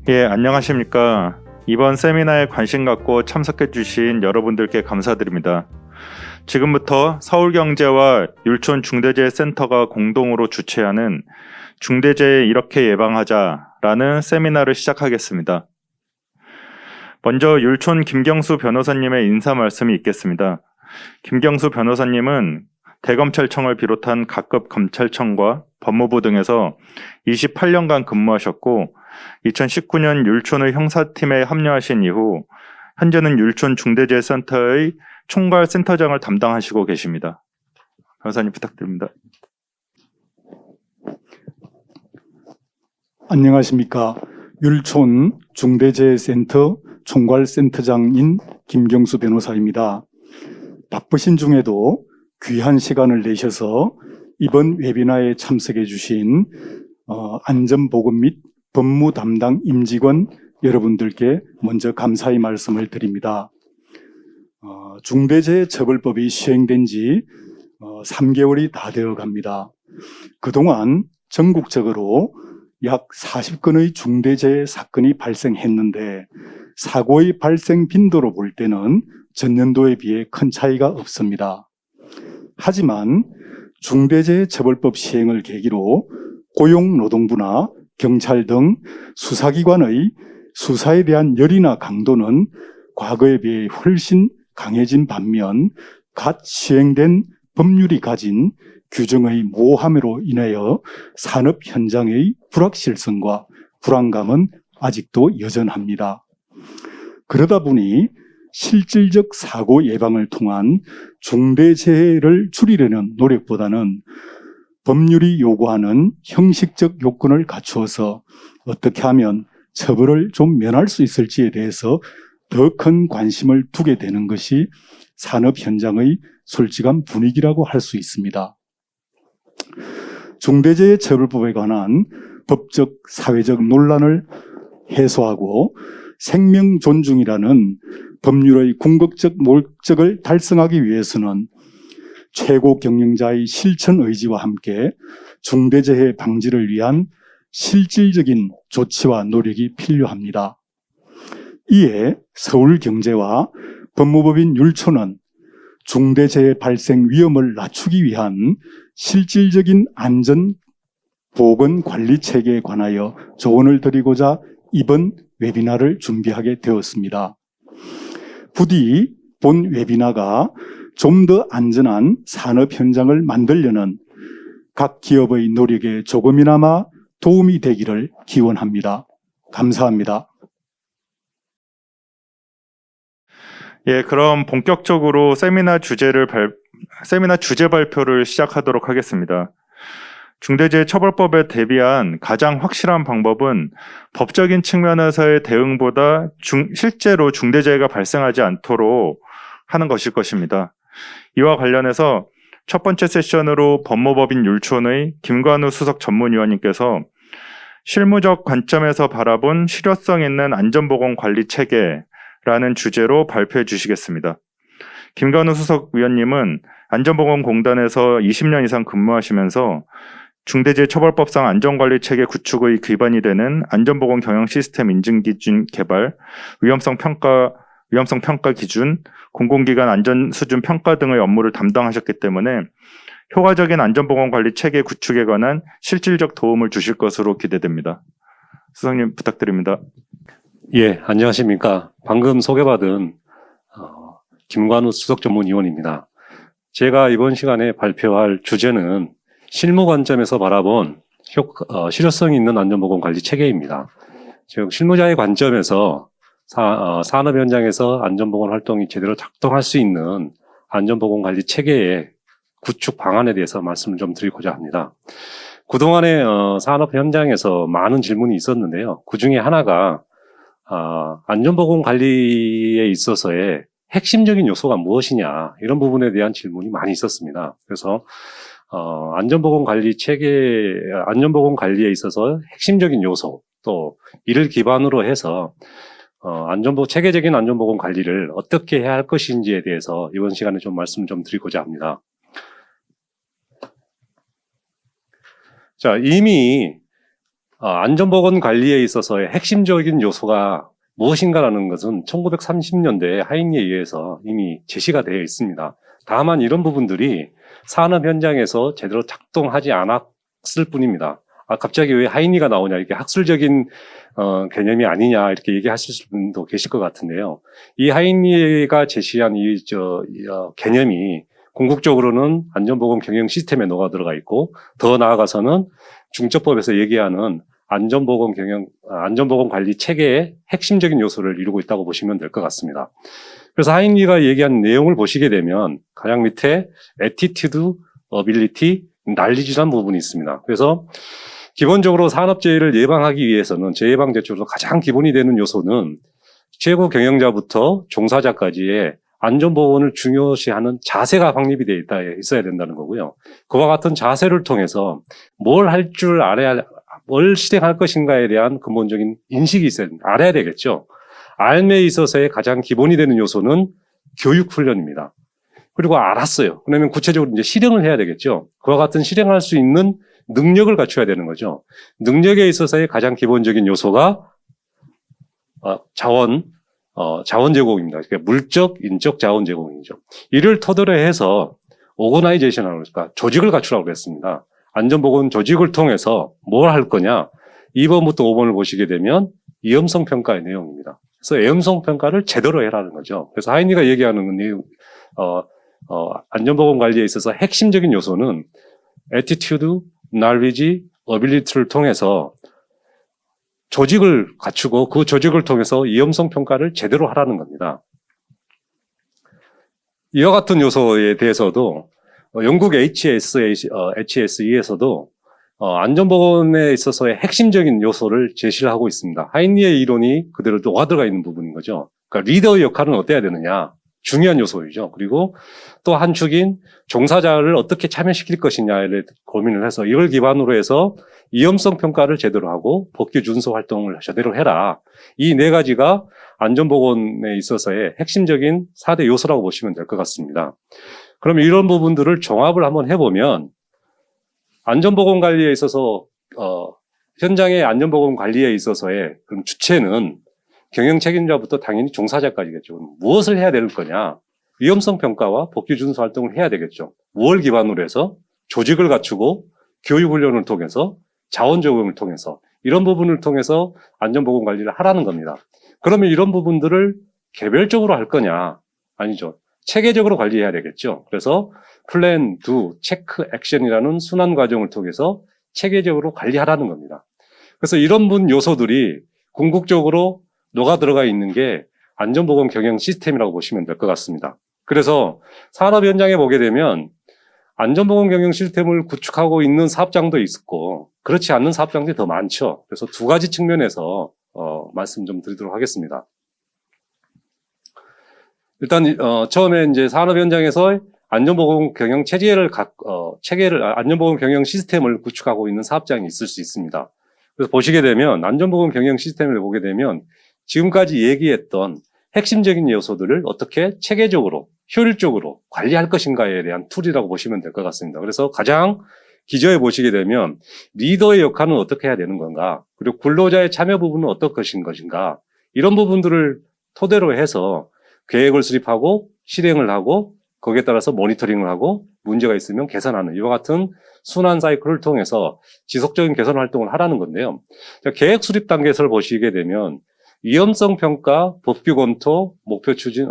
예, 안녕하십니까. 이번 세미나에 관심 갖고 참석해 주신 여러분들께 감사드립니다. 지금부터 서울경제와 율촌중대재해센터가 공동으로 주최하는 중대재해 이렇게 예방하자라는 세미나를 시작하겠습니다. 먼저 율촌 김경수 변호사님의 인사 말씀이 있겠습니다. 김경수 변호사님은 대검찰청을 비롯한 각급 검찰청과 법무부 등에서 28년간 근무하셨고 2019년 율촌의 형사팀에 합류하신 이후 현재는 율촌 중대재해센터의 총괄 센터장을 담당하시고 계십니다. 변호사님 부탁드립니다. 안녕하십니까. 율촌 중대재해센터 총괄센터장인 김경수 변호사입니다. 바쁘신 중에도 귀한 시간을 내셔서 이번 웨비나에 참석해 주신 안전보건 및 법무 담당 임직원 여러분들께 먼저 감사의 말씀을 드립니다. 중대재해처벌법이 시행된 지 3개월이 다 되어 갑니다. 그동안 전국적으로 약 40건의 중대재해 사건이 발생했는데 사고의 발생 빈도로 볼 때는 전년도에 비해 큰 차이가 없습니다. 하지만 중대재해처벌법 시행을 계기로 고용노동부나 경찰 등 수사기관의 수사에 대한 열이나 강도는 과거에 비해 훨씬 강해진 반면 갓 시행된 법률이 가진 규정의 모호함으로 인하여 산업 현장의 불확실성과 불안감은 아직도 여전합니다. 그러다 보니 실질적 사고 예방을 통한 중대재해를 줄이려는 노력보다는 법률이 요구하는 형식적 요건을 갖추어서 어떻게 하면 처벌을 좀 면할 수 있을지에 대해서 더 큰 관심을 두게 되는 것이 산업 현장의 솔직한 분위기라고 할 수 있습니다. 중대재해처벌법에 관한 법적, 사회적 논란을 해소하고 생명 존중이라는 법률의 궁극적 목적을 달성하기 위해서는 최고 경영자의 실천 의지와 함께 중대재해 방지를 위한 실질적인 조치와 노력이 필요합니다. 이에 서울경제와 법무법인 율촌은 중대재해 발생 위험을 낮추기 위한 실질적인 안전 보건 관리 체계에 관하여 조언을 드리고자 이번 웨비나를 준비하게 되었습니다. 부디 본 웨비나가 좀 더 안전한 산업 현장을 만들려는 각 기업의 노력에 조금이나마 도움이 되기를 기원합니다. 감사합니다. 예, 그럼 본격적으로 세미나 주제 발표를 시작하도록 하겠습니다. 중대재해처벌법에 대비한 가장 확실한 방법은 법적인 측면에서의 대응보다 실제로 중대재해가 발생하지 않도록 하는 것일 것입니다. 이와 관련해서 첫 번째 세션으로 법무법인 율촌의 김관우 수석 전문위원님께서 실무적 관점에서 바라본 실효성 있는 안전보건 관리 체계라는 주제로 발표해 주시겠습니다. 김관우 수석 위원님은 안전보건공단에서 20년 이상 근무하시면서 중대재해처벌법상 안전관리 체계 구축의 기반이 되는 안전보건 경영 시스템 인증기준 개발, 위험성 평가 기준, 공공기관 안전수준 평가 등의 업무를 담당하셨기 때문에 효과적인 안전보건 관리 체계 구축에 관한 실질적 도움을 주실 것으로 기대됩니다. 수석님 부탁드립니다. 예, 안녕하십니까. 방금 소개받은 김관우 수석 전문위원입니다. 제가 이번 시간에 발표할 주제는 실무 관점에서 바라본 실효성 있는 안전보건 관리 체계입니다. 즉 실무자의 관점에서 산업 현장에서 안전보건 활동이 제대로 작동할 수 있는 안전보건 관리 체계의 구축 방안에 대해서 말씀을 좀 드리고자 합니다. 그동안에 산업 현장에서 많은 질문이 있었는데요. 그 중에 하나가 안전보건 관리에 있어서의 핵심적인 요소가 무엇이냐, 이런 부분에 대한 질문이 많이 있었습니다. 그래서 안전보건 관리 체계, 안전보건 관리에 있어서 핵심적인 요소, 또 이를 기반으로 해서 체계적인 안전보건 관리를 어떻게 해야 할 것인지에 대해서 이번 시간에 좀 말씀 좀 드리고자 합니다. 자, 이미 안전보건 관리에 있어서의 핵심적인 요소가 무엇인가라는 것은 1930년대 하인리에 의해서 이미 제시가 되어 있습니다. 다만 이런 부분들이 산업 현장에서 제대로 작동하지 않았을 뿐입니다. 갑자기 왜 하인리가 나오냐, 이렇게 학술적인 개념이 아니냐, 이렇게 얘기하실 분도 계실 것 같은데요. 이 하인리가 제시한 개념이 궁극적으로는 안전보건 경영 시스템에 녹아 들어가 있고, 더 나아가서는 중처법에서 얘기하는 안전보건 관리 체계의 핵심적인 요소를 이루고 있다고 보시면 될 것 같습니다. 그래서 하인리가 얘기한 내용을 보시게 되면 가장 밑에 attitude, ability, knowledge라는 부분이 있습니다. 그래서 기본적으로 산업재해를 예방하기 위해서는 재예방제초로 가장 기본이 되는 요소는 최고 경영자부터 종사자까지의 안전보건을 중요시하는 자세가 확립이 되어 있어야 된다는 거고요. 그와 같은 자세를 통해서 뭘 할 줄 알아야, 뭘 실행할 것인가에 대한 근본적인 인식이 알아야 되겠죠. 알매에 있어서의 가장 기본이 되는 요소는 교육훈련입니다. 그리고 알았어요. 그러면 구체적으로 이제 실행을 해야 되겠죠. 그와 같은 실행할 수 있는 능력을 갖춰야 되는 거죠. 능력에 있어서의 가장 기본적인 요소가 자원 제공입니다. 그러니까 물적, 인적 자원 제공이죠. 이를 토대로 해서 오거나이제이션이라고 그러니까 조직을 갖추라고 그랬습니다. 안전보건 조직을 통해서 뭘 할 거냐? 2번부터 5번을 보시게 되면 위험성 평가의 내용입니다. 그래서 위험성 평가를 제대로 해라는 거죠. 그래서 하인리가 얘기하는 내용, 안전보건 관리에 있어서 핵심적인 요소는 attitude, knowledge, ability를 통해서 조직을 갖추고 그 조직을 통해서 위험성 평가를 제대로 하라는 겁니다. 이와 같은 요소에 대해서도 영국 HSE에서도 안전보건에 있어서의 핵심적인 요소를 제시를 하고 있습니다. 하인리의 이론이 그대로 녹아들어가 있는 부분인 거죠. 그러니까 리더의 역할은 어때야 되느냐. 중요한 요소이죠. 그리고 또 한 축인 종사자를 어떻게 참여시킬 것이냐를 고민을 해서 이걸 기반으로 해서 위험성 평가를 제대로 하고 법규 준수 활동을 제대로 해라. 이 네 가지가 안전보건에 있어서의 핵심적인 4대 요소라고 보시면 될 것 같습니다. 그럼 이런 부분들을 종합을 한번 해보면 안전보건 관리에 있어서 현장의 안전보건 관리에 있어서의 그럼 주체는 경영 책임자부터 당연히 종사자까지겠죠. 무엇을 해야 될 거냐? 위험성 평가와 법규 준수 활동을 해야 되겠죠. 무엇을 기반으로 해서 조직을 갖추고 교육 훈련을 통해서 자원 적용을 통해서 이런 부분을 통해서 안전보건 관리를 하라는 겁니다. 그러면 이런 부분들을 개별적으로 할 거냐? 아니죠. 체계적으로 관리해야 되겠죠. 그래서 플랜, 두, 체크, 액션이라는 순환 과정을 통해서 체계적으로 관리하라는 겁니다. 그래서 이런 요소들이 궁극적으로 녹아 들어가 있는 게 안전보건 경영 시스템이라고 보시면 될 것 같습니다. 그래서 산업 현장에 보게 되면 안전보건 경영 시스템을 구축하고 있는 사업장도 있고 그렇지 않는 사업장들이 더 많죠. 그래서 두 가지 측면에서 말씀 좀 드리도록 하겠습니다. 일단 처음에 이제 산업 현장에서 안전보건 경영 안전보건 경영 시스템을 구축하고 있는 사업장이 있을 수 있습니다. 그래서 보시게 되면 안전보건 경영 시스템을 보게 되면 지금까지 얘기했던 핵심적인 요소들을 어떻게 체계적으로 효율적으로 관리할 것인가에 대한 툴이라고 보시면 될 것 같습니다. 그래서 가장 기저에 보시게 되면 리더의 역할은 어떻게 해야 되는 건가, 그리고 근로자의 참여 부분은 어떤 것인가, 이런 부분들을 토대로 해서 계획을 수립하고 실행을 하고 거기에 따라서 모니터링을 하고 문제가 있으면 개선하는 이와 같은 순환 사이클을 통해서 지속적인 개선 활동을 하라는 건데요. 계획 수립 단계에서 보시게 되면 위험성 평가, 법규 검토, 목표 추진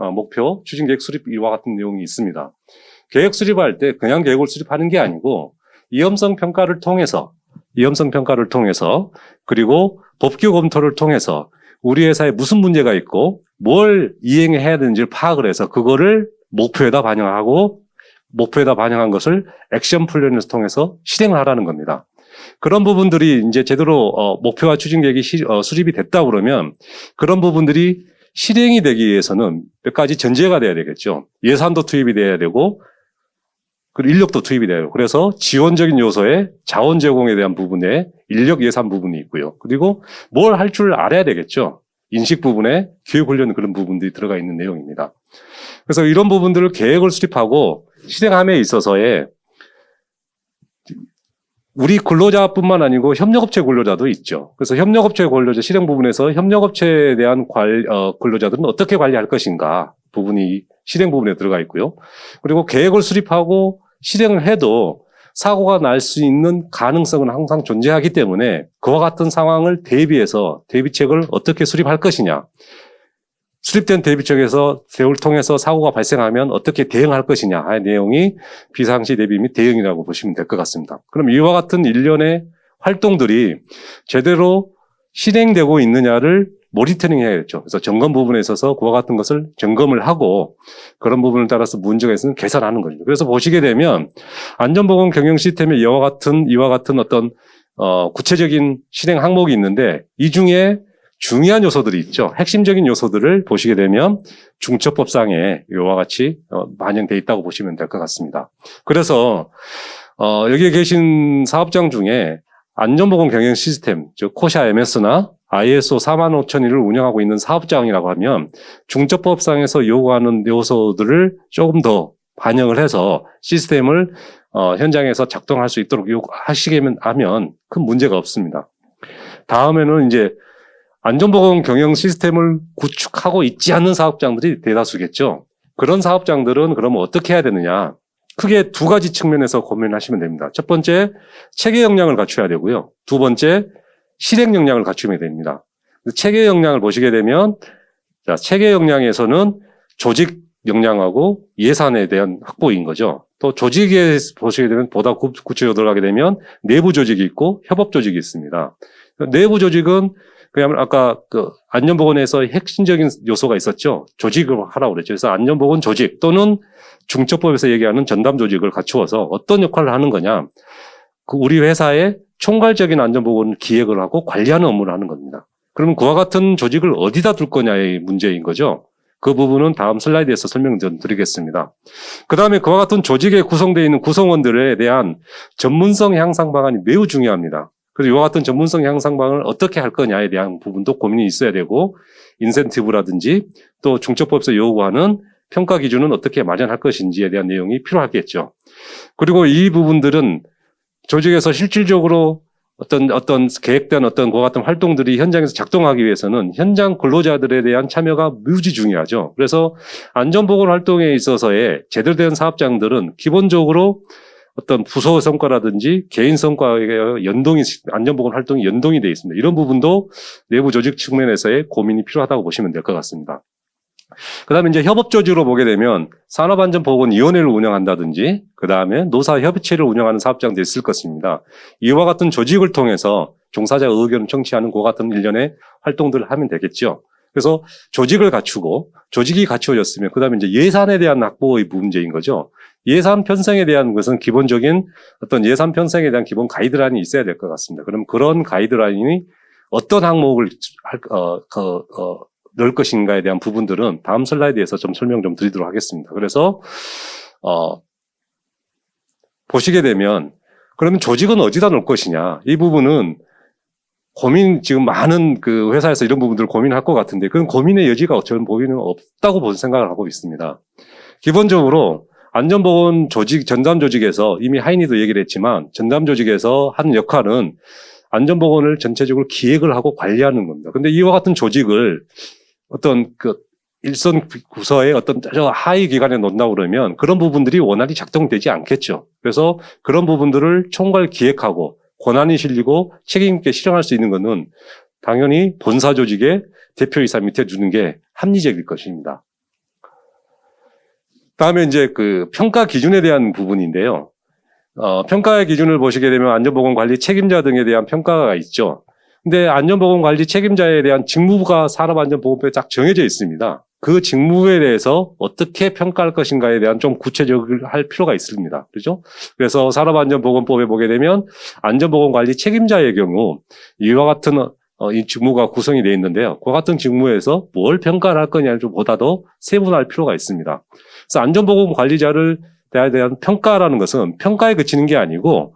계획 수립 이와 같은 내용이 있습니다. 계획 수립할 때 그냥 계획을 수립하는 게 아니고 위험성 평가를 통해서 그리고 법규 검토를 통해서 우리 회사에 무슨 문제가 있고 뭘 이행해야 되는지를 파악을 해서 그거를 목표에다 반영한 것을 액션 플랜을 통해서 실행을 하라는 겁니다. 그런 부분들이 이제 제대로 목표와 추진 계획이 수립이 됐다 그러면 그런 부분들이 실행이 되기 위해서는 몇 가지 전제가 돼야 되겠죠. 예산도 투입이 돼야 되고 그리고 인력도 투입이 돼요. 그래서 지원적인 요소에 자원 제공에 대한 부분에 인력 예산 부분이 있고요. 그리고 뭘 할 줄 알아야 되겠죠. 인식 부분에 교육 훈련 그런 부분들이 들어가 있는 내용입니다. 그래서 이런 부분들을 계획을 수립하고 실행함에 있어서의 우리 근로자뿐만 아니고 협력업체 근로자도 있죠. 그래서 협력업체 근로자 실행 부분에서 협력업체에 대한 근로자들은 어떻게 관리할 것인가 부분이 실행 부분에 들어가 있고요. 그리고 계획을 수립하고 실행을 해도 사고가 날 수 있는 가능성은 항상 존재하기 때문에 그와 같은 상황을 대비해서 대비책을 어떻게 수립할 것이냐. 수립된 대비책에서 대응을 통해서 사고가 발생하면 어떻게 대응할 것이냐 의 내용이 비상시 대비 및 대응이라고 보시면 될 것 같습니다. 그럼 이와 같은 일련의 활동들이 제대로 실행되고 있느냐를 모니터링 해야겠죠. 그래서 점검 부분에 있어서 그와 같은 것을 점검을 하고 그런 부분을 따라서 문제가 있으면 개선하는 거죠. 그래서 보시게 되면 안전보건 경영 시스템의 이와 같은 어떤 구체적인 실행 항목이 있는데 이 중에 중요한 요소들이 있죠. 핵심적인 요소들을 보시게 되면 중처법상에 이와 같이 반영되어 있다고 보시면 될 것 같습니다. 그래서 여기에 계신 사업장 중에 안전보건 경영 시스템, 즉 코샤 MS나 ISO 45001을 운영하고 있는 사업장이라고 하면 중처법상에서 요구하는 요소들을 조금 더 반영을 해서 시스템을 현장에서 작동할 수 있도록 하시게만 하면 큰 문제가 없습니다. 다음에는 이제 안전보건 경영 시스템을 구축하고 있지 않는 사업장들이 대다수겠죠. 그런 사업장들은 그러면 어떻게 해야 되느냐. 크게 두 가지 측면에서 고민하시면 됩니다. 첫 번째, 체계 역량을 갖춰야 되고요. 두 번째, 실행 역량을 갖추면 됩니다. 체계 역량을 보시게 되면, 자, 체계 역량에서는 조직 역량하고 예산에 대한 확보인 거죠. 또 조직에 보시게 되면 보다 구체적으로 들어가게 되면 내부 조직이 있고 협업 조직이 있습니다. 내부 조직은 그야말로 아까 그 안전보건에서 핵심적인 요소가 있었죠. 조직을 하라고 그랬죠. 그래서 안전보건 조직 또는 중처법에서 얘기하는 전담 조직을 갖추어서 어떤 역할을 하는 거냐. 그 우리 회사의 총괄적인 안전보건 기획을 하고 관리하는 업무를 하는 겁니다. 그러면 그와 같은 조직을 어디다 둘 거냐의 문제인 거죠. 그 부분은 다음 슬라이드에서 설명 좀 드리겠습니다. 그 다음에 그와 같은 조직에 구성되어 있는 구성원들에 대한 전문성 향상 방안이 매우 중요합니다. 그래서 이와 같은 전문성 향상 방안을 어떻게 할 거냐에 대한 부분도 고민이 있어야 되고 인센티브라든지 또 중처법에서 요구하는 평가 기준은 어떻게 마련할 것인지에 대한 내용이 필요하겠죠. 그리고 이 부분들은 조직에서 실질적으로 어떤 계획된 어떤 그와 같은 활동들이 현장에서 작동하기 위해서는 현장 근로자들에 대한 참여가 무지 중요하죠. 그래서 안전보건 활동에 있어서의 제대로 된 사업장들은 기본적으로 어떤 부서 성과라든지 개인 성과에 연동이, 안전보건 활동이 연동이 되어 있습니다. 이런 부분도 내부 조직 측면에서의 고민이 필요하다고 보시면 될 것 같습니다. 그 다음에 이제 협업 조직으로 보게 되면 산업안전보건위원회를 운영한다든지 그 다음에 노사협의체를 운영하는 사업장도 있을 것입니다. 이와 같은 조직을 통해서 종사자 의견을 청취하는 그와 같은 일련의 활동들을 하면 되겠죠. 그래서 조직을 갖추고 조직이 갖추어졌으면 그 다음에 이제 예산에 대한 확보의 문제인 거죠. 예산 편성에 대한 것은 기본적인 어떤 예산 편성에 대한 기본 가이드라인이 있어야 될 것 같습니다. 그럼 그런 가이드라인이 어떤 항목을 넣을 것인가에 대한 부분들은 다음 슬라이드에서 좀 설명 좀 드리도록 하겠습니다. 그래서 보시게 되면 그러면 조직은 어디다 놓을 것이냐 이 부분은 지금 많은 그 회사에서 이런 부분들을 고민할 것 같은데 그런 고민의 여지가 저는 보기는 없다고 생각을 하고 있습니다. 기본적으로 안전보건 조직, 전담 조직에서 이미 하인이도 얘기를 했지만 전담 조직에서 하는 역할은 안전보건을 전체적으로 기획을 하고 관리하는 겁니다. 근데 이와 같은 조직을 어떤 그 일선 부서의 어떤 하위 기관에 놓는다고 그러면 그런 부분들이 원활히 작동되지 않겠죠. 그래서 그런 부분들을 총괄 기획하고 권한이 실리고 책임 있게 실행할 수 있는 것은 당연히 본사 조직의 대표이사 밑에 두는 게 합리적일 것입니다. 다음에 이제 그 평가 기준에 대한 부분인데요. 평가의 기준을 보시게 되면 안전보건 관리 책임자 등에 대한 평가가 있죠. 근데 안전보건 관리 책임자에 대한 직무가 산업안전보건법에 딱 정해져 있습니다. 그 직무에 대해서 어떻게 평가할 것인가에 대한 좀 구체적할 필요가 있습니다. 그렇죠? 그래서 산업안전보건법에 보게 되면 안전보건 관리 책임자의 경우 이와 같은 이 직무가 구성이 되어 있는데요. 그와 같은 직무에서 뭘 평가를 할 거냐를 좀 보다도 세분화할 필요가 있습니다. 그래서 안전보건 관리자를 대한 평가라는 것은 평가에 그치는 게 아니고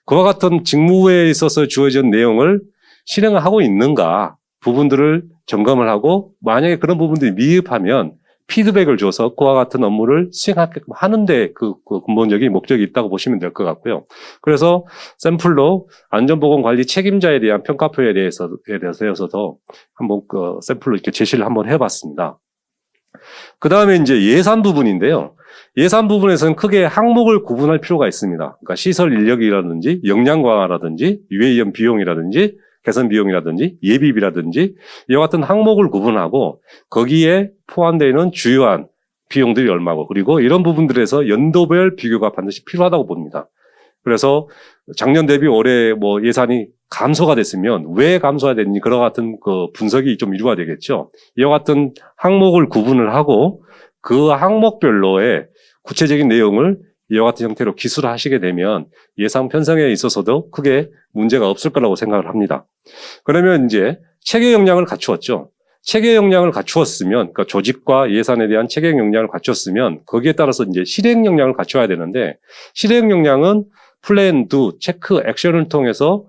그와 같은 직무에 있어서 주어진 내용을 실행을 하고 있는가 부분들을 점검을 하고 만약에 그런 부분들이 미흡하면 피드백을 줘서 그와 같은 업무를 수행하게끔 하는데 그 근본적인 목적이 있다고 보시면 될 것 같고요. 그래서 샘플로 안전보건관리 책임자에 대한 평가표에 대해서도 한번 그 샘플로 이렇게 제시를 한번 해봤습니다. 그 다음에 이제 예산 부분인데요. 예산 부분에서는 크게 항목을 구분할 필요가 있습니다. 그러니까 시설 인력이라든지 역량 강화라든지 유해이용 비용이라든지 개선 비용이라든지 예비비라든지 이와 같은 항목을 구분하고 거기에 포함되어 있는 주요한 비용들이 얼마고 그리고 이런 부분들에서 연도별 비교가 반드시 필요하다고 봅니다. 그래서 작년 대비 올해 뭐 예산이 감소가 됐으면 왜 감소가 됐니 그런 같은 그 분석이 좀 이루어야 되겠죠. 이와 같은 항목을 구분을 하고 그 항목별로의 구체적인 내용을 이와 같은 형태로 기술하시게 되면 예산 편성에 있어서도 크게 문제가 없을 거라고 생각을 합니다. 그러면 이제 체계 역량을 갖추었죠. 체계 역량을 갖추었으면, 그러니까 조직과 예산에 대한 체계 역량을 갖추었으면 거기에 따라서 이제 실행 역량을 갖춰야 되는데 실행 역량은 플랜, 두, 체크, 액션을 통해서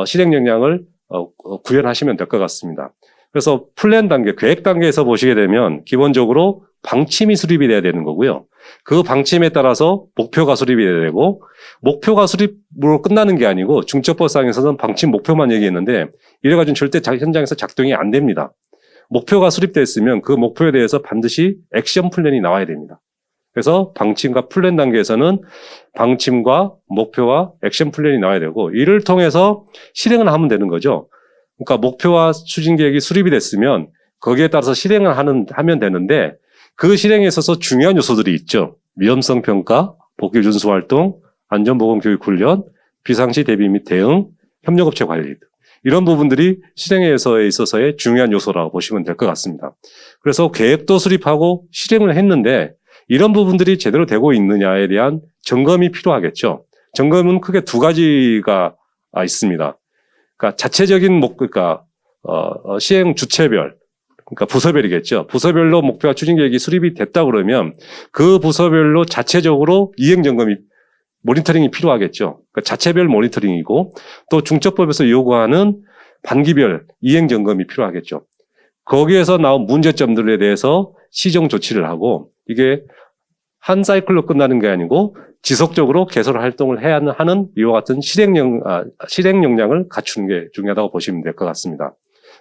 실행 역량을 구현하시면 될 것 같습니다. 그래서 플랜 단계, 계획 단계에서 보시게 되면 기본적으로 방침이 수립이 돼야 되는 거고요. 그 방침에 따라서 목표가 수립이 돼야 되고 목표가 수립으로 끝나는 게 아니고 중첩법상에서는 방침 목표만 얘기했는데 이래가지고 절대 현장에서 작동이 안 됩니다. 목표가 수립됐으면 그 목표에 대해서 반드시 액션 플랜이 나와야 됩니다. 그래서 방침과 플랜 단계에서는 방침과 목표와 액션 플랜이 나와야 되고 이를 통해서 실행을 하면 되는 거죠. 그러니까 목표와 추진 계획이 수립이 됐으면 거기에 따라서 실행을 하면 되는데 그 실행에 있어서 중요한 요소들이 있죠. 위험성 평가, 복귀 준수 활동, 안전보건 교육 훈련, 비상시 대비 및 대응, 협력업체 관리 이런 부분들이 실행에 있어서의 중요한 요소라고 보시면 될 것 같습니다. 그래서 계획도 수립하고 실행을 했는데 이런 부분들이 제대로 되고 있느냐에 대한 점검이 필요하겠죠. 점검은 크게 두 가지가 있습니다. 그러니까 자체적인 시행 주체별, 그러니까 부서별이겠죠. 부서별로 목표와 추진 계획이 수립이 됐다 그러면 그 부서별로 자체적으로 이행 점검이 모니터링이 필요하겠죠. 그러니까 자체별 모니터링이고 또 중첩법에서 요구하는 반기별 이행 점검이 필요하겠죠. 거기에서 나온 문제점들에 대해서 시정 조치를 하고 이게 한 사이클로 끝나는 게 아니고 지속적으로 개선 활동을 해야 하는 이와 같은 실행 역량을 갖추는 게 중요하다고 보시면 될 것 같습니다.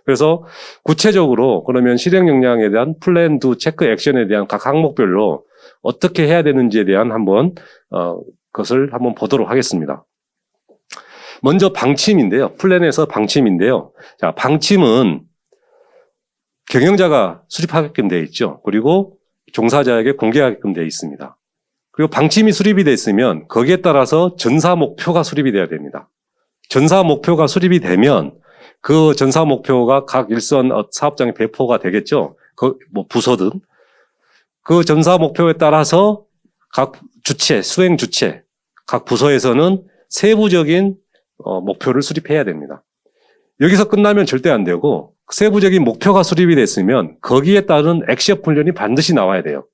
그래서 구체적으로 그러면 실행 역량에 대한 플랜, 두, 체크, 액션에 대한 각 항목별로 어떻게 해야 되는지에 대한 것을 한번 보도록 하겠습니다. 먼저 방침인데요. 플랜에서 방침인데요. 자, 방침은 경영자가 수립하게끔 되어 있죠. 그리고 종사자에게 공개하게끔 되어 있습니다. 그리고 방침이 수립이 됐으면 거기에 따라서 전사 목표가 수립이 돼야 됩니다. 전사 목표가 수립이 되면 그 전사 목표가 각 일선 사업장에 배포가 되겠죠. 부서든. 그 전사 목표에 따라서 각 주체, 수행 주체, 각 부서에서는 세부적인 목표를 수립해야 됩니다. 여기서 끝나면 절대 안 되고 세부적인 목표가 수립이 됐으면 거기에 따른 액션 훈련이 반드시 나와야 돼요.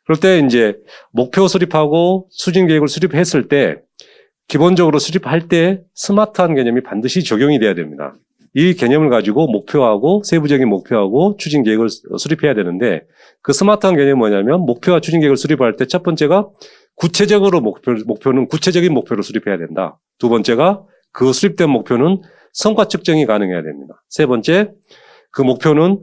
그럴 때 이제 목표 수립하고 추진 계획을 수립했을 때 기본적으로 수립할 때 스마트한 개념이 반드시 적용이 돼야 됩니다. 이 개념을 가지고 목표하고 세부적인 목표하고 추진 계획을 수립해야 되는데 그 스마트한 개념이 뭐냐면 목표와 추진 계획을 수립할 때 첫 번째가 구체적으로 목표는 구체적인 목표를 수립해야 된다. 두 번째가 그 수립된 목표는 성과 측정이 가능해야 됩니다. 세 번째, 그 목표는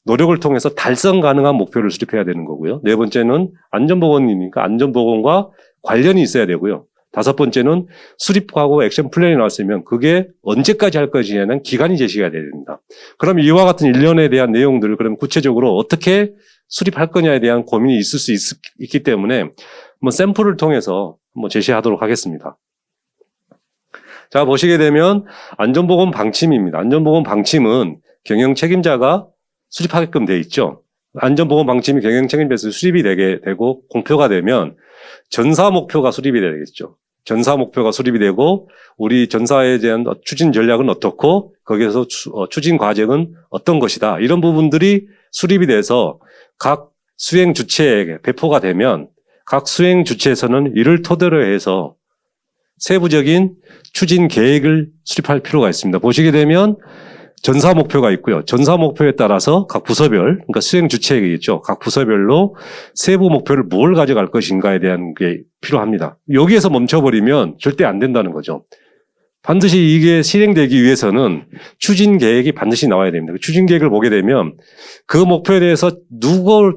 노력을 통해서 달성 가능한 목표를 수립해야 되는 거고요. 네 번째는 안전보건이니까 안전보건과 관련이 있어야 되고요. 다섯 번째는 수립하고 액션 플랜이 나왔으면 그게 언제까지 할 것이냐는 기간이 제시가 돼야 됩니다. 그럼 이와 같은 일련에 대한 내용들을 그럼 구체적으로 어떻게 수립할 거냐에 대한 고민이 있을 수 있기 때문에 한번 샘플을 통해서 한번 제시하도록 하겠습니다. 자, 보시게 되면 안전보건 방침입니다. 안전보건 방침은 경영 책임자가 수립하게끔 되어 있죠. 안전보건 방침이 경영 책임자에서 수립이 되게 되고 공표가 되면 전사 목표가 수립이 되겠죠. 전사 목표가 수립이 되고 우리 전사에 대한 추진 전략은 어떻고 거기에서 추진 과정은 어떤 것이다. 이런 부분들이 수립이 돼서 각 수행 주체에게 배포가 되면 각 수행 주체에서는 이를 토대로 해서 세부적인 추진 계획을 수립할 필요가 있습니다. 보시게 되면 전사 목표가 있고요. 전사 목표에 따라서 각 부서별, 그러니까 수행 주체이겠죠. 각 부서별로 세부 목표를 뭘 가져갈 것인가에 대한 게 필요합니다. 여기에서 멈춰버리면 절대 안 된다는 거죠. 반드시 이게 실행되기 위해서는 추진 계획이 반드시 나와야 됩니다. 추진 계획을 보게 되면 그 목표에 대해서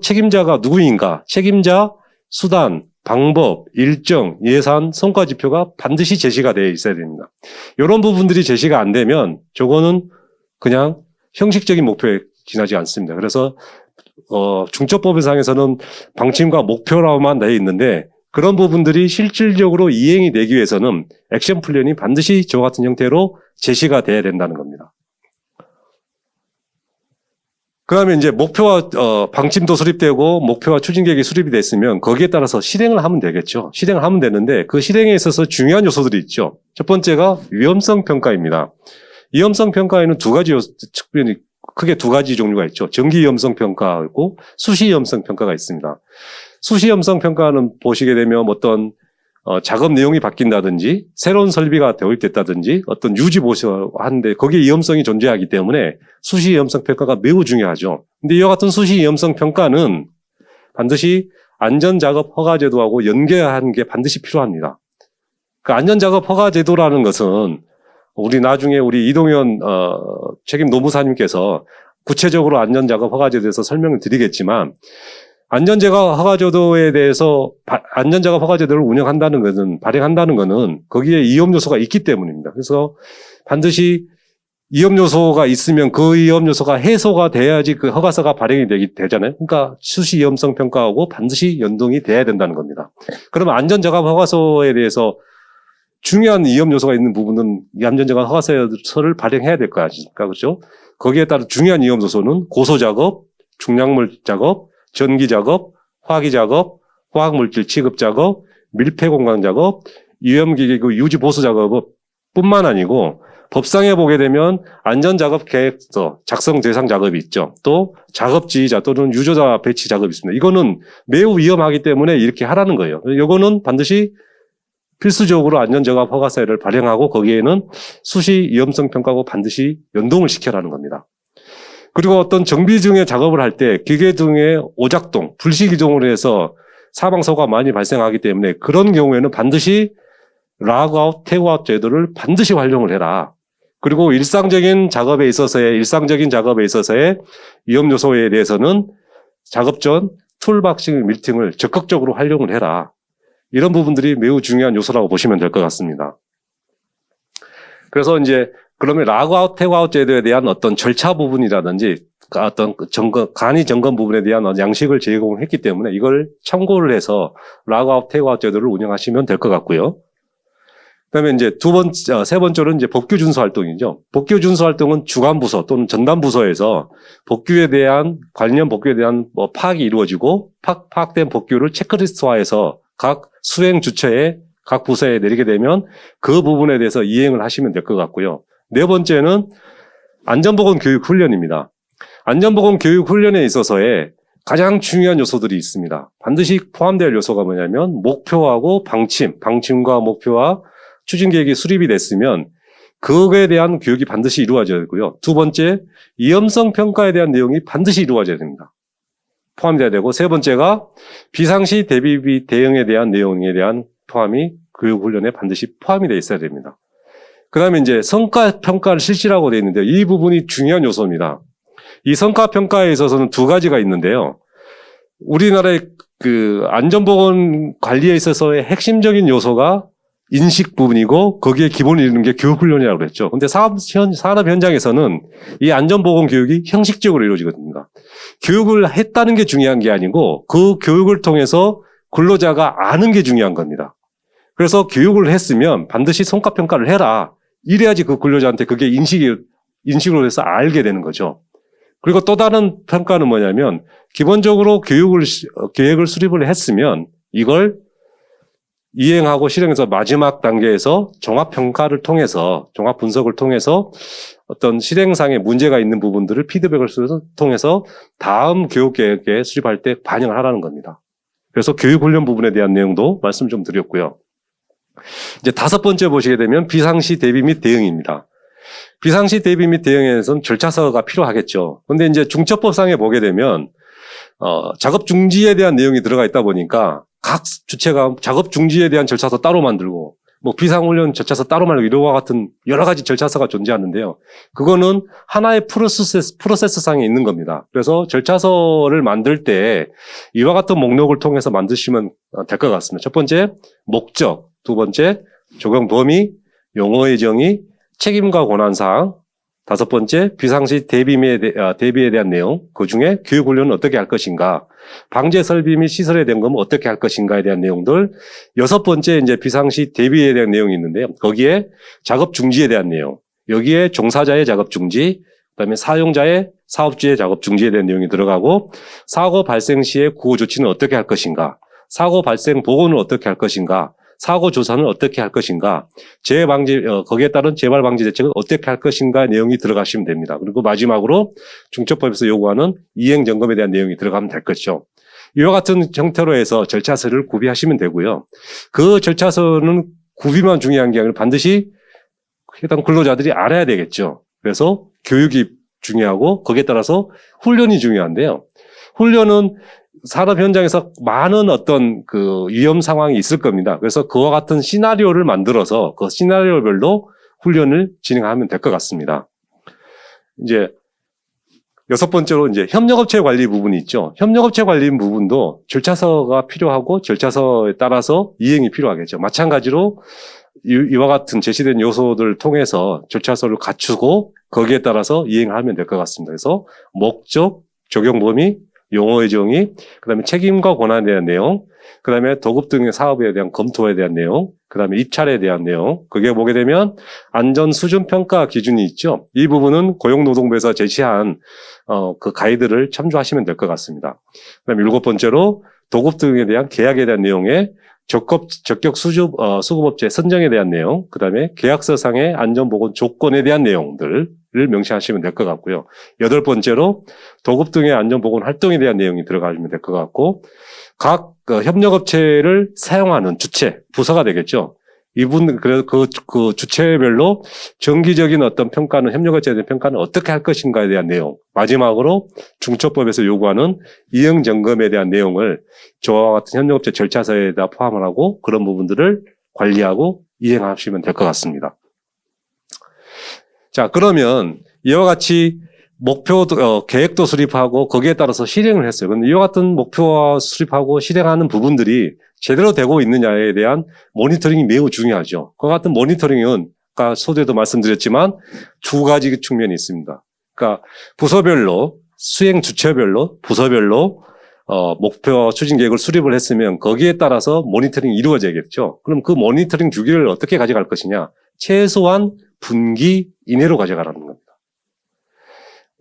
책임자가 누구인가, 책임자, 수단, 방법, 일정, 예산, 성과 지표가 반드시 제시가 되어 있어야 됩니다. 이런 부분들이 제시가 안 되면 저거는 그냥 형식적인 목표에 지나지 않습니다. 그래서 중첩법상에서는 방침과 목표라고만 되어 있는데 그런 부분들이 실질적으로 이행이 되기 위해서는 액션 플랜이 반드시 저와 같은 형태로 제시가 돼야 된다는 겁니다. 그 다음에 이제 목표와 방침도 수립되고 목표와 추진 계획이 수립이 됐으면 거기에 따라서 실행을 하면 되겠죠. 실행을 하면 되는데 그 실행에 있어서 중요한 요소들이 있죠. 첫 번째가 위험성 평가입니다. 위험성 평가에는 측면이 크게 두 가지 종류가 있죠. 정기 위험성 평가하고 수시 위험성 평가가 있습니다. 수시 위험성 평가는 보시게 되면 어떤 작업 내용이 바뀐다든지 새로운 설비가 도입됐다든지 어떤 유지 보수하는데 거기에 위험성이 존재하기 때문에 수시 위험성 평가가 매우 중요하죠. 근데 이와 같은 수시 위험성 평가는 반드시 안전작업 허가제도하고 연계하는 게 반드시 필요합니다. 그 안전작업 허가제도라는 것은 나중에 우리 이동현 책임 노무사님께서 구체적으로 안전작업 허가제도에 대해서 설명을 드리겠지만 안전작업 허가제도에 대해서 안전작업 허가제도를 운영한다는 것은 발행한다는 것은 거기에 위험 요소가 있기 때문입니다. 그래서 반드시 위험 요소가 있으면 그 위험 요소가 해소가 돼야지 그 허가서가 발행이 되잖아요. 그러니까 수시 위험성 평가하고 반드시 연동이 돼야 된다는 겁니다. 그러면 안전작업 허가서에 대해서 중요한 위험 요소가 있는 부분은 이 안전작업 허가서를 발행해야 될 거 아닙니까? 그렇죠? 거기에 따라 중요한 위험 요소는 고소작업, 중량물 작업, 전기작업, 화기작업, 화학물질 취급작업, 밀폐공간작업, 위험기기 유지보수작업 뿐만 아니고 법상에 보게 되면 안전작업 계획서 작성 대상 작업이 있죠. 또 작업지휘자 또는 유조자 배치 작업이 있습니다. 이거는 매우 위험하기 때문에 이렇게 하라는 거예요. 이거는 반드시 필수적으로 안전작업 허가서를 발행하고 거기에는 수시 위험성 평가하고 반드시 연동을 시켜라는 겁니다. 그리고 어떤 정비 중에 작업을 할 때 기계 등의 오작동, 불식이동으로 해서 사망사고가 많이 발생하기 때문에 그런 경우에는 반드시 락아웃, 태그아웃 제도를 반드시 활용을 해라. 그리고 일상적인 작업에 있어서의 위험 요소에 대해서는 작업 전 툴박싱 밀팅을 적극적으로 활용을 해라. 이런 부분들이 매우 중요한 요소라고 보시면 될 것 같습니다. 그래서 이제 그러면 락아웃, 태그아웃 제도에 대한 어떤 절차 부분이라든지 어떤 간이 점검 부분에 대한 양식을 제공했기 때문에 이걸 참고를 해서 락아웃, 태그아웃 제도를 운영하시면 될 것 같고요. 그다음에 이제 세 번째로는 이제 복규 준수 활동이죠. 복규 준수 활동은 주간 부서 또는 전담 부서에서 관련 복규에 대한 파악이 이루어지고 파악된 복규를 체크리스트화해서 각 수행 주체에 각 부서에 내리게 되면 그 부분에 대해서 이행을 하시면 될 것 같고요. 네 번째는 안전보건 교육 훈련입니다. 안전보건 교육 훈련에 있어서의 가장 중요한 요소들이 있습니다. 반드시 포함될 요소가 뭐냐면 목표하고 방침과 목표와 추진 계획이 수립이 됐으면 그거에 대한 교육이 반드시 이루어져야 되고요. 두 번째, 위험성 평가에 대한 내용이 반드시 이루어져야 됩니다. 포함돼야 되고, 세 번째가 비상시 대비비 대응에 대한 내용에 대한 포함이 교육 훈련에 반드시 포함이 되어 있어야 됩니다. 그 다음에 이제 성과 평가를 실시라고 되어 있는데요. 이 부분이 중요한 요소입니다. 이 성과 평가에 있어서는 두 가지가 있는데요. 우리나라의 그 안전보건 관리에 있어서의 핵심적인 요소가 인식 부분이고 거기에 기본을 이루는 게 교육훈련이라고 그랬죠. 근데 산업 현장에서는 이 안전보건 교육이 형식적으로 이루어지거든요. 교육을 했다는 게 중요한 게 아니고 그 교육을 통해서 근로자가 아는 게 중요한 겁니다. 그래서 교육을 했으면 반드시 성과평가를 해라. 이래야지 그 근로자한테 그게 인식으로 해서 알게 되는 거죠. 그리고 또 다른 평가는 뭐냐면 기본적으로 계획을 수립을 했으면 이걸 이행하고 실행해서 마지막 단계에서 종합평가를 통해서 종합 분석을 통해서 어떤 실행상의 문제가 있는 부분들을 피드백을 통해서 다음 교육계획에 수립할 때 반영을 하라는 겁니다. 그래서 교육훈련 부분에 대한 내용도 말씀 좀 드렸고요. 이제 다섯 번째 보시게 되면 비상시 대비 및 대응입니다. 비상시 대비 및 대응에서는 절차서가 필요하겠죠. 근데 이제 중첩법상에 보게 되면 작업 중지에 대한 내용이 들어가 있다 보니까 각 주체가 작업 중지에 대한 절차서 따로 만들고 뭐 비상훈련 절차서 따로 만들고 이와 같은 여러 가지 절차서가 존재하는데요. 그거는 하나의 프로세스상에 있는 겁니다. 그래서 절차서를 만들 때 이와 같은 목록을 통해서 만드시면 될 것 같습니다. 첫 번째, 목적. 두 번째, 적용 범위, 용어의 정의, 책임과 권한사항. 다섯 번째, 비상시 대비에 대한 내용. 그 중에 교육훈련은 어떻게 할 것인가. 방제 설비 및 시설에 대한 건 어떻게 할 것인가에 대한 내용들. 여섯 번째, 이제 비상시 대비에 대한 내용이 있는데요. 거기에 작업 중지에 대한 내용. 여기에 종사자의 작업 중지, 그다음에 사용자의 사업주의 작업 중지에 대한 내용이 들어가고, 사고 발생 시에 구호 조치는 어떻게 할 것인가. 사고 발생 보고는 어떻게 할 것인가. 사고 조사는 어떻게 할 것인가, 거기에 따른 재발 방지 대책은 어떻게 할 것인가 내용이 들어가시면 됩니다. 그리고 마지막으로 중첩법에서 요구하는 이행 점검에 대한 내용이 들어가면 될 것이죠. 이와 같은 형태로 해서 절차서를 구비하시면 되고요. 그 절차서는 구비만 중요한 게 아니라 반드시 해당 근로자들이 알아야 되겠죠. 그래서 교육이 중요하고 거기에 따라서 훈련이 중요한데요. 훈련은 산업 현장에서 많은 어떤 그 위험 상황이 있을 겁니다. 그래서 그와 같은 시나리오를 만들어서 그 시나리오별로 훈련을 진행하면 될 것 같습니다. 이제 여섯 번째로 이제 협력업체 관리 부분이 있죠. 협력업체 관리 부분도 절차서가 필요하고 절차서에 따라서 이행이 필요하겠죠. 마찬가지로 이와 같은 제시된 요소들을 통해서 절차서를 갖추고 거기에 따라서 이행하면 될 것 같습니다. 그래서 목적, 적용 범위, 용어의 정의, 그다음에 책임과 권한에 대한 내용, 그다음에 도급 등의 사업에 대한 검토에 대한 내용, 그다음에 입찰에 대한 내용. 그게 보게 되면 안전 수준 평가 기준이 있죠. 이 부분은 고용노동부에서 제시한 그 가이드를 참조하시면 될 것 같습니다. 그다음에 일곱 번째로 도급 등에 대한 계약에 대한 내용에 적격 수급업체 선정에 대한 내용, 그다음에 계약서상의 안전보건 조건에 대한 내용들을 명시하시면 될 것 같고요. 여덟 번째로 도급 등의 안전보건 활동에 대한 내용이 들어가시면 될 것 같고, 각 협력업체를 사용하는 주체, 부서가 되겠죠. 그 주체별로 정기적인 어떤 평가는, 협력업체에 대한 평가는 어떻게 할 것인가에 대한 내용. 마지막으로 중첩법에서 요구하는 이행 점검에 대한 내용을 저와 같은 협력업체 절차서에다 포함을 하고 그런 부분들을 관리하고 이행하시면 될 것 같습니다. 자, 그러면 이와 같이 계획도 수립하고 거기에 따라서 실행을 했어요. 그런데 이와 같은 목표와 수립하고 실행하는 부분들이 제대로 되고 있느냐에 대한 모니터링이 매우 중요하죠. 그와 같은 모니터링은 아까 소재도 말씀드렸지만 두 가지 측면이 있습니다. 그러니까 부서별로, 수행 주체별로, 부서별로 목표와 추진 계획을 수립을 했으면 거기에 따라서 모니터링이 이루어져야겠죠. 그럼 그 모니터링 주기를 어떻게 가져갈 것이냐? 최소한 분기 이내로 가져가라는 겁니다.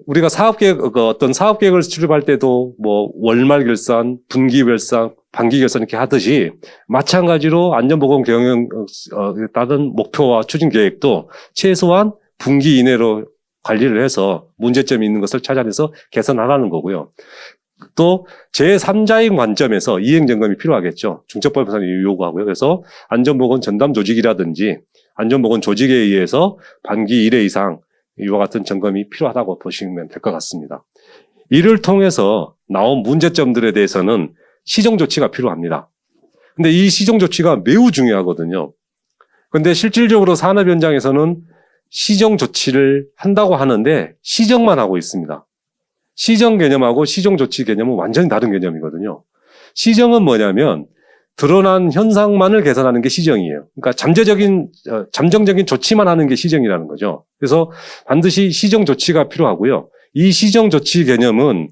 우리가 어떤 사업계획을 수립할 때도 뭐 월말 결산, 분기 결산, 반기 결산 이렇게 하듯이 마찬가지로 안전보건 경영 다른 목표와 추진 계획도 최소한 분기 이내로 관리를 해서 문제점이 있는 것을 찾아내서 개선하라는 거고요. 또 제3자인 관점에서 이행 점검이 필요하겠죠. 중첩법에서 요구하고요. 그래서 안전보건 전담 조직이라든지 안전보건 조직에 의해서 반기 1회 이상 이와 같은 점검이 필요하다고 보시면 될 것 같습니다. 이를 통해서 나온 문제점들에 대해서는 시정 조치가 필요합니다. 근데 이 시정 조치가 매우 중요하거든요. 근데 실질적으로 산업 현장에서는 시정 조치를 한다고 하는데 시정만 하고 있습니다. 시정 개념하고 시정 조치 개념은 완전히 다른 개념이거든요. 시정은 뭐냐면 드러난 현상만을 개선하는 게 시정이에요. 그러니까 잠정적인 조치만 하는 게 시정이라는 거죠. 그래서 반드시 시정 조치가 필요하고요. 이 시정 조치 개념은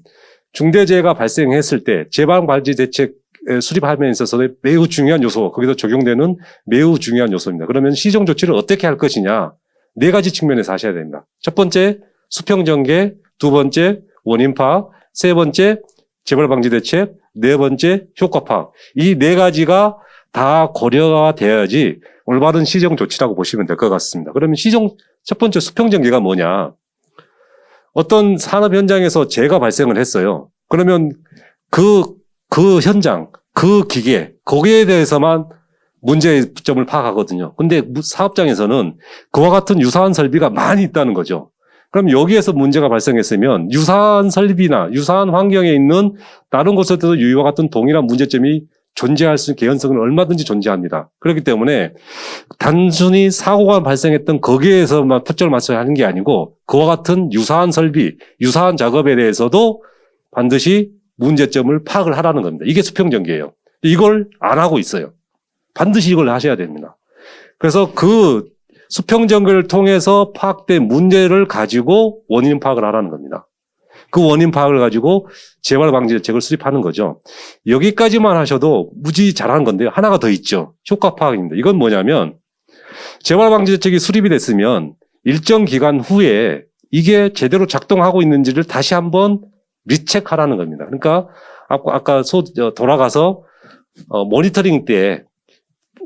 중대재해가 발생했을 때 재방발지 대책 수립함에 있어서 매우 중요한 요소, 거기서 적용되는 매우 중요한 요소입니다. 그러면 시정 조치를 어떻게 할 것이냐? 네 가지 측면에서 하셔야 됩니다. 첫 번째, 수평전개. 두 번째, 원인 파악. 세 번째, 재발방지 대책. 네 번째, 효과 파악. 이 네 가지가 다 고려가 되어야지 올바른 시정 조치라고 보시면 될 것 같습니다. 그러면 첫 번째 수평전개가 뭐냐? 어떤 산업 현장에서 재해가 발생을 했어요. 그러면 그 현장, 그 기계, 거기에 대해서만 문제점을 파악하거든요. 근데 사업장에서는 그와 같은 유사한 설비가 많이 있다는 거죠. 그럼 여기에서 문제가 발생했으면 유사한 설비나 유사한 환경에 있는 다른 곳에도 이와 같은 동일한 문제점이 존재할 수 있는 개연성은 얼마든지 존재합니다. 그렇기 때문에 단순히 사고가 발생했던 거기에서만 초점을 맞춰야 하는 게 아니고 그와 같은 유사한 설비, 유사한 작업에 대해서도 반드시 문제점을 파악을 하라는 겁니다. 이게 수평전개예요. 이걸 안 하고 있어요. 반드시 이걸 하셔야 됩니다. 그래서 그 수평전개를 통해서 파악된 문제를 가지고 원인 파악을 하라는 겁니다. 그 원인 파악을 가지고 재발 방지 대책을 수립하는 거죠. 여기까지만 하셔도 무지 잘하는 건데요. 하나가 더 있죠. 효과 파악입니다. 이건 뭐냐면 재발 방지 대책이 수립이 됐으면 일정 기간 후에 이게 제대로 작동하고 있는지를 다시 한번 리체크하라는 겁니다. 그러니까 아까 돌아가서 모니터링 때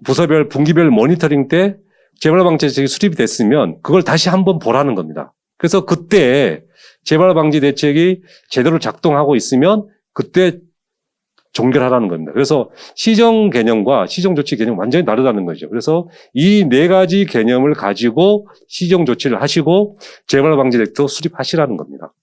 부서별 분기별 모니터링 때 재발 방지 대책이 수립이 됐으면 그걸 다시 한번 보라는 겁니다. 그래서 그때 재발 방지 대책이 제대로 작동하고 있으면 그때 종결하라는 겁니다. 그래서 시정 개념과 시정 조치 개념 완전히 다르다는 거죠. 그래서 이 네 가지 개념을 가지고 시정 조치를 하시고 재발 방지 대책도 수립하시라는 겁니다.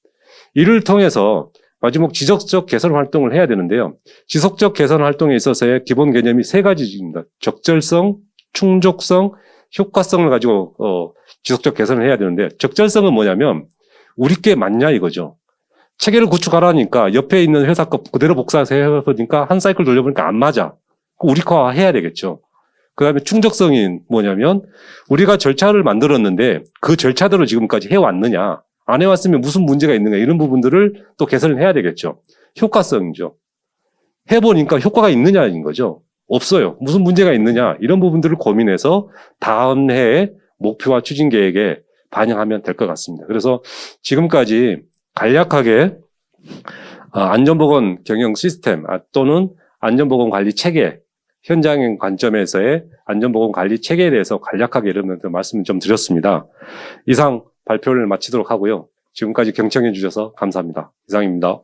이를 통해서 마지막 지속적 개선 활동을 해야 되는데요. 지속적 개선 활동에 있어서의 기본 개념이 세 가지입니다. 적절성, 충족성, 효과성을 가지고 지속적 개선을 해야 되는데 적절성은 뭐냐면 우리 게 맞냐 이거죠. 체계를 구축하라니까 옆에 있는 회사 거 그대로 복사해서 해보니까 한 사이클 돌려보니까 안 맞아. 우리 거 해야 되겠죠. 그 다음에 충족성이 뭐냐면 우리가 절차를 만들었는데 그 절차대로 지금까지 해왔느냐. 안 해왔으면 무슨 문제가 있는가 이런 부분들을 또 개선을 해야 되겠죠. 효과성이죠. 해보니까 효과가 있느냐인 거죠. 없어요. 무슨 문제가 있느냐 이런 부분들을 고민해서 다음 해에 목표와 추진 계획에 반영하면 될 것 같습니다. 그래서 지금까지 간략하게 안전보건 경영 시스템 또는 안전보건 관리 체계 현장의 관점에서의 안전보건 관리 체계에 대해서 간략하게 이러면서 말씀을 좀 드렸습니다. 이상 발표를 마치도록 하고요. 지금까지 경청해 주셔서 감사합니다. 이상입니다.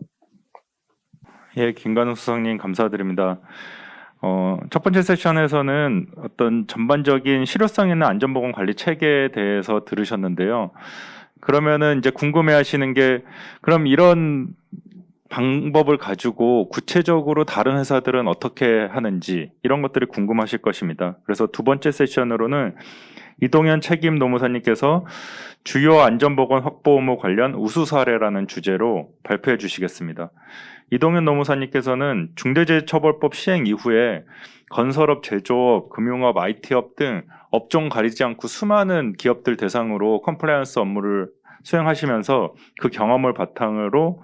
예, 김관우 수석님 감사드립니다. 첫 번째 세션에서는 어떤 전반적인 실효성 있는 안전보건 관리 체계에 대해서 들으셨는데요. 그러면은 이제 궁금해하시는 게 그럼 이런 방법을 가지고 구체적으로 다른 회사들은 어떻게 하는지 이런 것들이 궁금하실 것입니다. 그래서 두 번째 세션으로는 이동현 책임 노무사님께서 주요 안전보건 확보 의무 관련 우수 사례라는 주제로 발표해 주시겠습니다. 이동현 노무사님께서는 중대재해처벌법 시행 이후에 건설업, 제조업, 금융업, IT업 등 업종 가리지 않고 수많은 기업들 대상으로 컴플라이언스 업무를 수행하시면서 그 경험을 바탕으로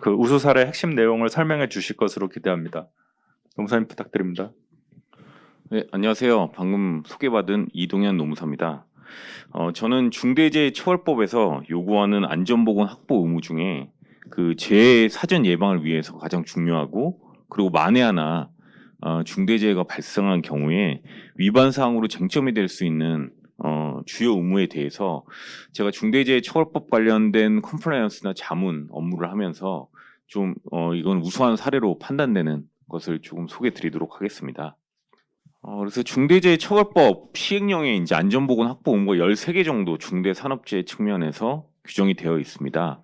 그 우수 사례 핵심 내용을 설명해 주실 것으로 기대합니다. 노무사님 부탁드립니다. 네, 안녕하세요. 방금 소개받은 이동현 노무사입니다. 저는 중대재해처벌법에서 요구하는 안전보건 확보 의무 중에 그 재해 사전 예방을 위해서 가장 중요하고 그리고 만에 하나 중대재해가 발생한 경우에 위반 사항으로 쟁점이 될 수 있는 주요 의무에 대해서 제가 중대재해처벌법 관련된 컴플라이언스나 자문 업무를 하면서 좀 이건 우수한 사례로 판단되는 것을 조금 소개해 드리도록 하겠습니다. 그래서 중대재해처벌법 시행령에 이제 안전보건 확보 의무가 13개 정도 중대산업재해 측면에서 규정이 되어 있습니다.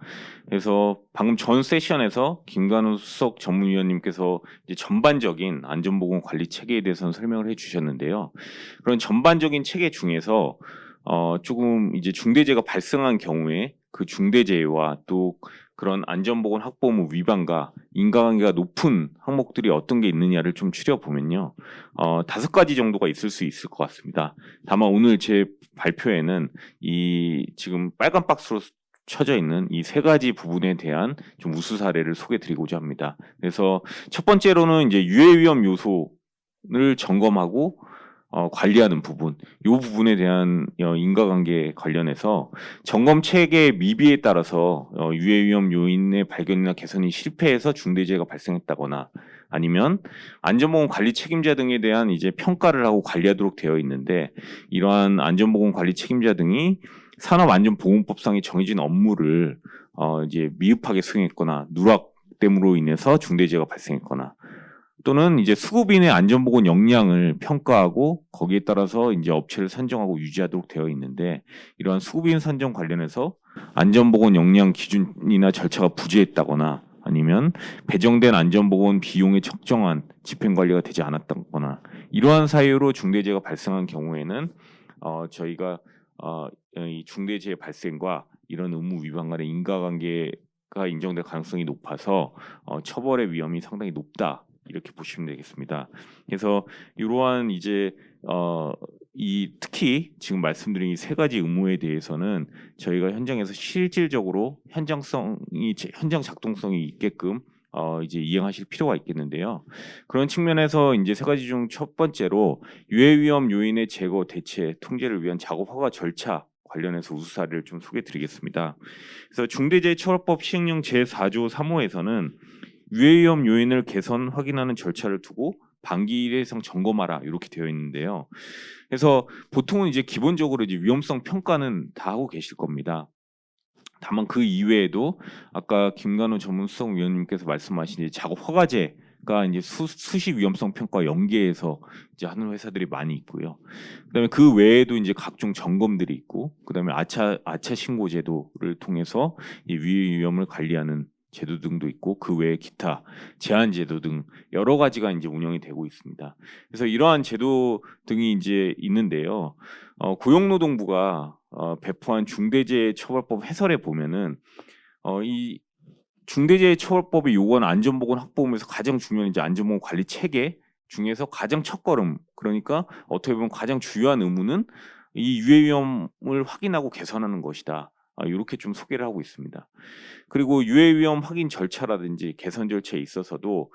그래서 방금 전 세션에서 김관우 수석 전문위원님께서 이제 전반적인 안전보건 관리 체계에 대해서는 설명을 해주셨는데요. 그런 전반적인 체계 중에서 조금 이제 중대재해가 발생한 경우에 그 중대재해와 또 그런 안전보건 확보 의무 위반과 인과관계가 높은 항목들이 어떤 게 있느냐를 좀 추려보면요. 5가지 정도가 있을 수 있을 것 같습니다. 다만 오늘 제 발표에는 이 지금 빨간 박스로 쳐져 있는 이 3가지 부분에 대한 좀 우수 사례를 소개드리고자 합니다. 그래서 첫 번째로는 이제 유해 위험 요소를 점검하고 관리하는 부분, 이 부분에 대한 인과관계 관련해서 점검 체계의 미비에 따라서 유해 위험 요인의 발견이나 개선이 실패해서 중대재해가 발생했다거나 아니면 안전보건 관리 책임자 등에 대한 이제 평가를 하고 관리하도록 되어 있는데 이러한 안전보건 관리 책임자 등이 산업안전보건법상에 정해진 업무를 이제 미흡하게 수행했거나 누락 때문으로 인해서 중대재해가 발생했거나 또는 이제 수급인의 안전보건 역량을 평가하고 거기에 따라서 이제 업체를 선정하고 유지하도록 되어 있는데, 이러한 수급인 선정 관련해서 안전보건 역량 기준이나 절차가 부재했다거나 아니면 배정된 안전보건 비용의 적정한 집행관리가 되지 않았다거나 이러한 사유로 중대재해가 발생한 경우에는 저희가 이 중대재해 발생과 이런 의무 위반 간의 인과관계가 인정될 가능성이 높아서 처벌의 위험이 상당히 높다, 이렇게 보시면 되겠습니다. 그래서 이러한 이제 특히 지금 말씀드린 이 세 가지 의무에 대해서는 저희가 현장에서 실질적으로 현장 작동성이 있게끔 이제 이행하실 필요가 있겠는데요. 그런 측면에서 이제 세 가지 중 첫 번째로 유해 위험 요인의 제거, 대체, 통제를 위한 작업 허가 절차 관련해서 우수 사례를 좀 소개드리겠습니다. 그래서 중대재해처벌법 시행령 제4조 3호에서는 유해 위험 요인을 개선 확인하는 절차를 두고 반기 1회 이상 점검하라, 이렇게 되어 있는데요. 그래서 보통은 이제 기본적으로 이제 위험성 평가는 다 하고 계실 겁니다. 다만 그 이외에도 아까 김관우 전문수석위원님께서 말씀하신 작업 허가제가 이제 수시 위험성 평가 연계해서 이제 하는 회사들이 많이 있고요. 그다음에 그 외에도 이제 각종 점검들이 있고, 그다음에 아차 신고 제도를 통해서 이 위험을 관리하는 제도 등도 있고, 그 외에 기타 제한 제도 등 여러 가지가 이제 운영이 되고 있습니다. 그래서 이러한 제도 등이 이제 있는데요. 고용노동부가 배포한 중대재해처벌법 해설에 보면은 이 중대재해처벌법이 요구하는 안전보건 확보하면서 가장 중요한 이제 안전보건 관리 체계 중에서 가장 첫걸음, 그러니까 어떻게 보면 가장 중요한 의무는 이 유해 위험을 확인하고 개선하는 것이다, 이렇게 좀 소개를 하고 있습니다. 그리고 유해 위험 확인 절차라든지 개선 절차에 있어서도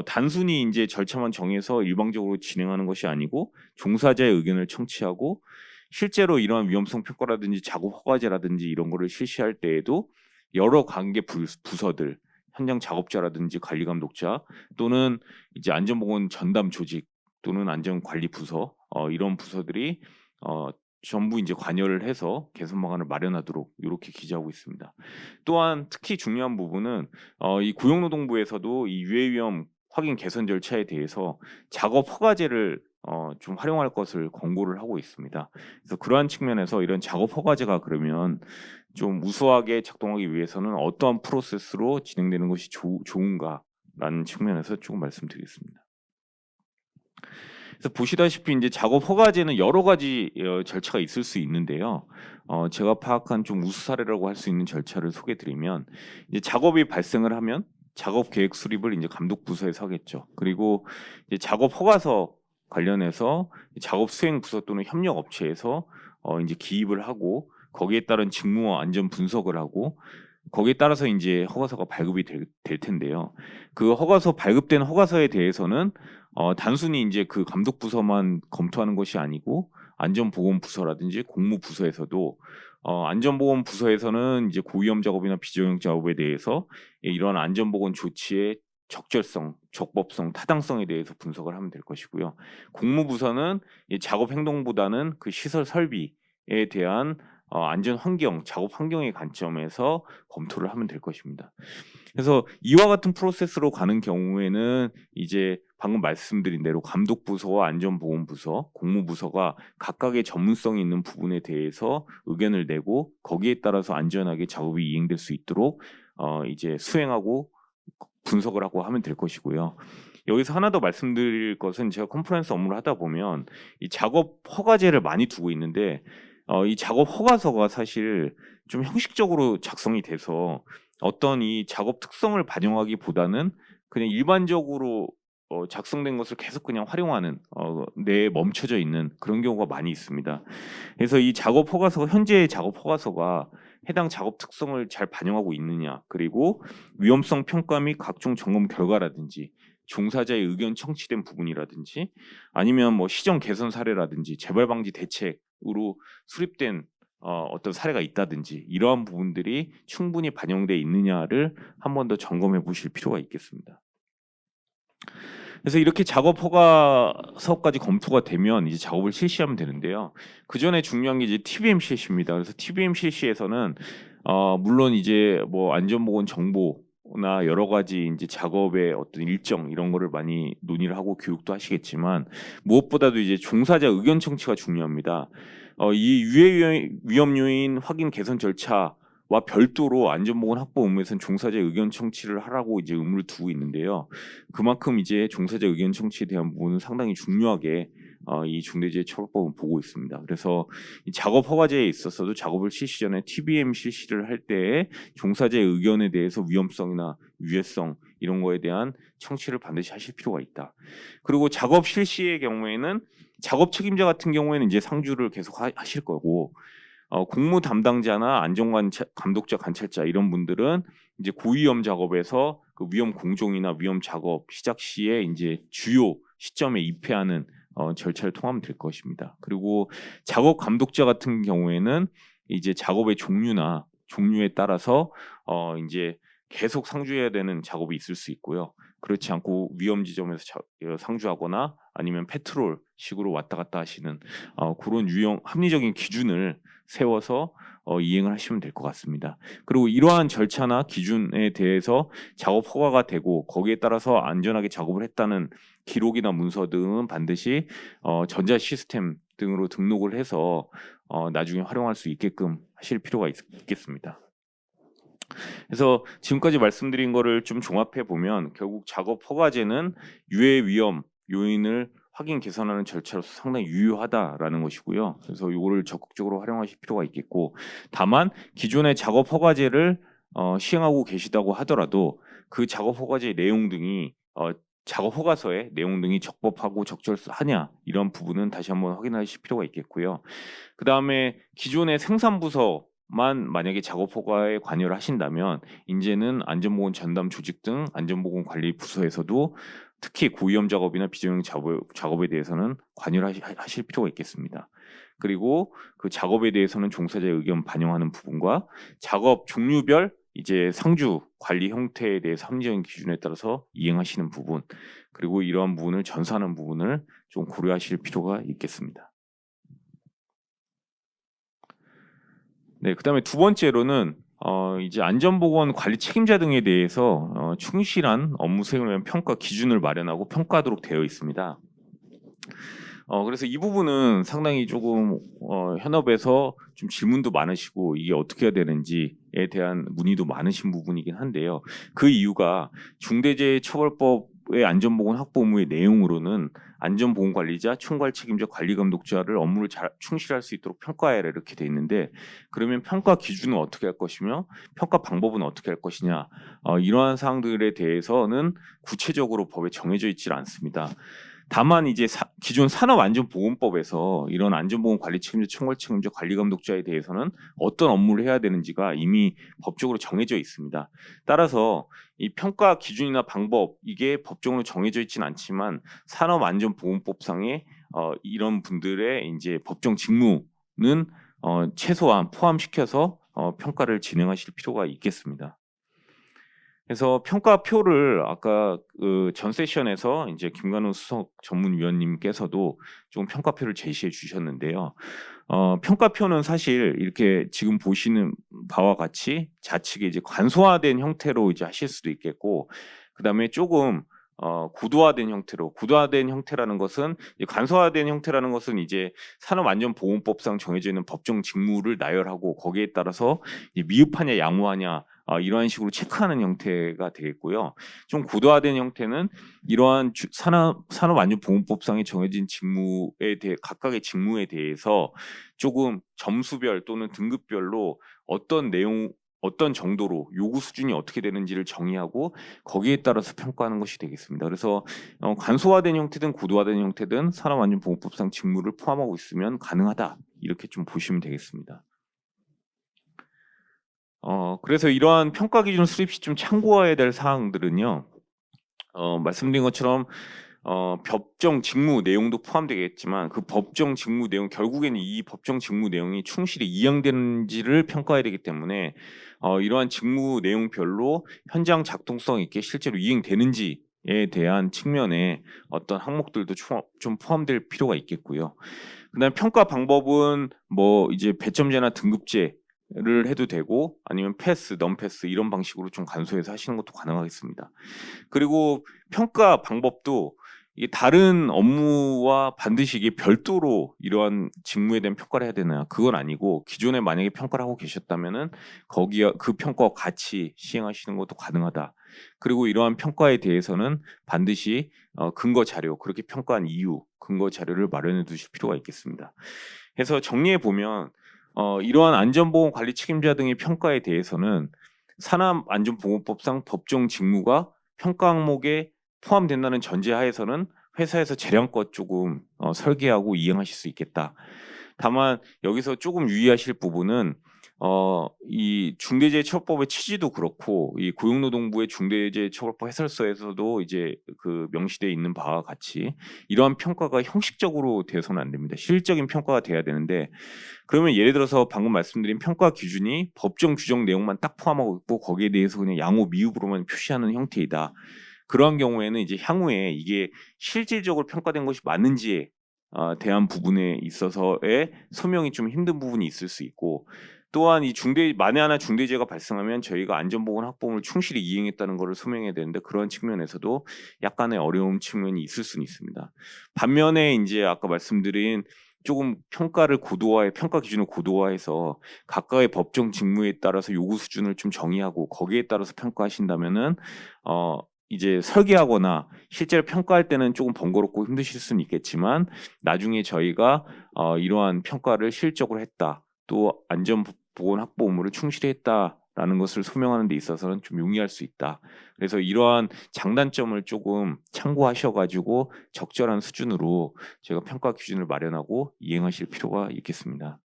단순히 이제 절차만 정해서 일방적으로 진행하는 것이 아니고 종사자의 의견을 청취하고 실제로 이러한 위험성 평가라든지 작업 허가제라든지 이런 거를 실시할 때에도 여러 관계 부서들, 현장 작업자라든지 관리 감독자 또는 이제 안전보건 전담 조직 또는 안전관리 부서, 이런 부서들이 전부 이제 관여를 해서 개선 방안을 마련하도록 이렇게 기재하고 있습니다. 또한 특히 중요한 부분은 이 고용노동부에서도 이 유해 위험 확인 개선 절차에 대해서 작업 허가제를 좀 활용할 것을 권고를 하고 있습니다. 그래서 그러한 측면에서 이런 작업 허가제가 그러면 좀 우수하게 작동하기 위해서는 어떠한 프로세스로 진행되는 것이 좋은가라는 측면에서 조금 말씀드리겠습니다. 그래서 보시다시피 이제 작업 허가제는 여러 가지 절차가 있을 수 있는데요. 제가 파악한 좀 우수 사례라고 할 수 있는 절차를 소개드리면, 이제 작업이 발생을 하면 작업 계획 수립을 이제 감독 부서에서 하겠죠. 그리고 이제 작업 허가서 관련해서 작업 수행 부서 또는 협력 업체에서 이제 기입을 하고 거기에 따른 직무와 안전 분석을 하고 거기에 따라서 이제 허가서가 발급이 될 텐데요. 그 허가서 발급된 허가서에 대해서는 단순히 이제 그 감독 부서만 검토하는 것이 아니고 안전보건부서라든지 공무부서에서도 안전보건부서에서는 이제 고위험 작업이나 비정형 작업에 대해서 이러한 안전보건 조치의 적절성, 적법성, 타당성에 대해서 분석을 하면 될 것이고요. 공무부서는 이 작업 행동보다는 그 시설 설비에 대한 안전 환경, 작업 환경의 관점에서 검토를 하면 될 것입니다. 그래서 이와 같은 프로세스로 가는 경우에는 이제 방금 말씀드린 대로 감독부서와 안전보건부서, 공무부서가 각각의 전문성이 있는 부분에 대해서 의견을 내고 거기에 따라서 안전하게 작업이 이행될 수 있도록 이제 수행하고 분석을 하고 하면 될 것이고요. 여기서 하나 더 말씀드릴 것은 제가 컨퍼런스 업무를 하다 보면 이 작업 허가제를 많이 두고 있는데 이 작업 허가서가 사실 좀 형식적으로 작성이 돼서 어떤 이 작업 특성을 반영하기보다는 그냥 일반적으로 작성된 것을 계속 그냥 활용하는 내에 멈춰져 있는 그런 경우가 많이 있습니다. 그래서 이 작업 허가서가 현재의 작업 허가서가 해당 작업 특성을 잘 반영하고 있느냐, 그리고 위험성 평가 및 각종 점검 결과라든지 종사자의 의견 청취된 부분이라든지 아니면 뭐 시정 개선 사례라든지 재발 방지 대책으로 수립된 어떤 사례가 있다든지 이러한 부분들이 충분히 반영돼 있느냐를 한 번 더 점검해 보실 필요가 있겠습니다. 그래서 이렇게 작업 허가서까지 검토가 되면 이제 작업을 실시하면 되는데요. 그 전에 중요한 게 이제 TBM 실시입니다. 그래서 TBM 실시에서는 물론 이제 뭐 안전보건 정보 나 여러 가지 이제 작업의 어떤 일정 이런 거를 많이 논의를 하고 교육도 하시겠지만 무엇보다도 이제 종사자 의견 청취가 중요합니다. 이 유해 위험 요인 확인 개선 절차와 별도로 안전보건 확보 의무에서는 종사자 의견 청취를 하라고 이제 의무를 두고 있는데요. 그만큼 이제 종사자 의견 청취에 대한 부분은 상당히 중요하게 이 중대재해처벌법은 보고 있습니다. 그래서 이 작업 허가제에 있어서도 작업을 실시 전에 TBM 실시를 할 때 종사자의 의견에 대해서 위험성이나 유해성 이런 거에 대한 청취를 반드시 하실 필요가 있다. 그리고 작업 실시의 경우에는 작업 책임자 같은 경우에는 이제 상주를 계속 하실 거고 공무 담당자나 안전 감독자 관찰자 이런 분들은 이제 고위험 작업에서 그 위험 공종이나 위험 작업 시작 시에 이제 주요 시점에 입회하는 절차를 통하면 될 것입니다. 그리고 작업 감독자 같은 경우에는 이제 작업의 종류에 따라서 이제 계속 상주해야 되는 작업이 있을 수 있고요. 그렇지 않고 위험 지점에서 상주하거나 아니면 페트롤 식으로 왔다 갔다 하시는 그런 합리적인 기준을 세워서 이행을 하시면 될 것 같습니다. 그리고 이러한 절차나 기준에 대해서 작업 허가가 되고 거기에 따라서 안전하게 작업을 했다는 기록이나 문서 등은 반드시 전자 시스템 등으로 등록을 해서 나중에 활용할 수 있게끔 하실 필요가 있겠습니다. 그래서 지금까지 말씀드린 거를 좀 종합해 보면 결국 작업 허가제는 유해 위험 요인을 확인 개선하는 절차로서 상당히 유효하다라는 것이고요. 그래서 이거를 적극적으로 활용하실 필요가 있겠고, 다만 기존의 작업 허가제를 시행하고 계시다고 하더라도 그 작업 허가제의 내용 등이 작업 허가서의 내용 등이 적법하고 적절하냐 이런 부분은 다시 한번 확인하실 필요가 있겠고요. 그 다음에 기존의 생산부서만 만약에 작업 허가에 관여를 하신다면 이제는 안전보건 전담 조직 등 안전보건 관리 부서에서도 특히 고위험 작업이나 비정형 작업에 대해서는 관여를 하실 필요가 있겠습니다. 그리고 그 작업에 대해서는 종사자의 의견 반영하는 부분과 작업 종류별 이제 상주 관리 형태에 대해서 합리적인 기준에 따라서 이행하시는 부분, 그리고 이러한 부분을 전수하는 부분을 좀 고려하실 필요가 있겠습니다. 네, 그다음에 두 번째로는 이제 안전보건 관리 책임자 등에 대해서 충실한 업무 수행을 위한 평가 기준을 마련하고 평가하도록 되어 있습니다. 그래서 이 부분은 상당히 조금 현업에서 좀 질문도 많으시고 이게 어떻게 해야 되는지에 대한 문의도 많으신 부분이긴 한데요. 그 이유가 중대재해처벌법의 안전보건 확보 의무의 내용으로는 안전보건관리자, 총괄 책임자, 관리감독자를 업무를 잘 충실할 수 있도록 평가해라 이렇게 돼 있는데, 그러면 평가 기준은 어떻게 할 것이며 평가 방법은 어떻게 할 것이냐, 이러한 사항들에 대해서는 구체적으로 법에 정해져 있지 않습니다. 다만 이제 기존 산업안전보건법에서 이런 안전보건 관리 책임자, 총괄 책임자, 관리감독자에 대해서는 어떤 업무를 해야 되는지가 이미 법적으로 정해져 있습니다. 따라서 이 평가 기준이나 방법 이게 법적으로 정해져 있지는 않지만 산업안전보건법상의 이런 분들의 이제 법정 직무는 최소한 포함시켜서 평가를 진행하실 필요가 있겠습니다. 그래서 평가표를 아까 그 전 세션에서 이제 김관우 수석 전문위원님께서도 좀 평가표를 제시해 주셨는데요. 평가표는 사실 이렇게 지금 보시는 바와 같이 좌측에 이제 간소화된 형태로 이제 하실 수도 있겠고, 그 다음에 조금 구도화된 형태라는 것은 간소화된 형태라는 것은 이제 산업안전보건법상 정해져 있는 법정 직무를 나열하고 거기에 따라서 이제 미흡하냐 양호하냐 이러한 식으로 체크하는 형태가 되겠고요. 좀 구도화된 형태는 이러한 산업안전보건법상에 정해진 직무에 대해 각각의 직무에 대해서 조금 점수별 또는 등급별로 어떤 정도로 요구 수준이 어떻게 되는지를 정의하고 거기에 따라서 평가하는 것이 되겠습니다. 그래서 간소화된 형태든 구도화된 형태든 산업안전보건법상 직무를 포함하고 있으면 가능하다 이렇게 좀 보시면 되겠습니다. 그래서 이러한 평가 기준 수립 시 좀 참고해야 될 사항들은요. 말씀드린 것처럼 법정 직무 내용도 포함되겠지만 그 법정 직무 내용 결국에는 이 법정 직무 내용이 충실히 이행되는지를 평가해야 되기 때문에 이러한 직무 내용별로 현장 작동성 있게 실제로 이행되는지에 대한 측면의 어떤 항목들도 좀 포함될 필요가 있겠고요. 그다음 평가 방법은 뭐 이제 배점제나 등급제 를 해도 되고 아니면 패스, 넘패스 이런 방식으로 좀 간소해서 하시는 것도 가능하겠습니다. 그리고 평가 방법도 이게 다른 업무와 반드시 이게 별도로 이러한 직무에 대한 평가를 해야 되나 그건 아니고 기존에 만약에 평가를 하고 계셨다면은 거기에 그 평가와 같이 시행하시는 것도 가능하다. 그리고 이러한 평가에 대해서는 반드시 근거 자료, 그렇게 평가한 이유, 근거 자료를 마련해 두실 필요가 있겠습니다. 그래서 정리해 보면 이러한 안전보건관리 책임자 등의 평가에 대해서는 산업안전보건법상 법정 직무가 평가 항목에 포함된다는 전제하에서는 회사에서 재량껏 조금 설계하고 이행하실 수 있겠다. 다만 여기서 조금 유의하실 부분은 이 중대재해처벌법의 취지도 그렇고 이 고용노동부의 중대재해처벌법 해설서에서도 이제 그 명시되어 있는 바와 같이 이러한 평가가 형식적으로 되어서는 안 됩니다. 실질적인 평가가 돼야 되는데 그러면 예를 들어서 방금 말씀드린 평가 기준이 법정 규정 내용만 딱 포함하고 있고 거기에 대해서 그냥 양호 미흡으로만 표시하는 형태이다. 그러한 경우에는 이제 향후에 이게 실질적으로 평가된 것이 맞는지에 대한 부분에 있어서의 소명이 좀 힘든 부분이 있을 수 있고 또한 이 만에 하나 중대재해가 발생하면 저희가 안전보건 학보험을 충실히 이행했다는 것을 소명해야 되는데 그런 측면에서도 약간의 어려움 측면이 있을 수는 있습니다. 반면에 이제 아까 말씀드린 조금 평가 기준을 고도화해서 각각의 법정 직무에 따라서 요구 수준을 좀 정의하고 거기에 따라서 평가하신다면은 이제 설계하거나 실제로 평가할 때는 조금 번거롭고 힘드실 수는 있겠지만 나중에 저희가 이러한 평가를 실질적으로 했다. 또 안전보건학보 업무를 충실히 했다라는 것을 소명하는 데 있어서는 좀 용이할 수 있다. 그래서 이러한 장단점을 조금 참고하셔가지고 적절한 수준으로 제가 평가 기준을 마련하고 이행하실 필요가 있겠습니다.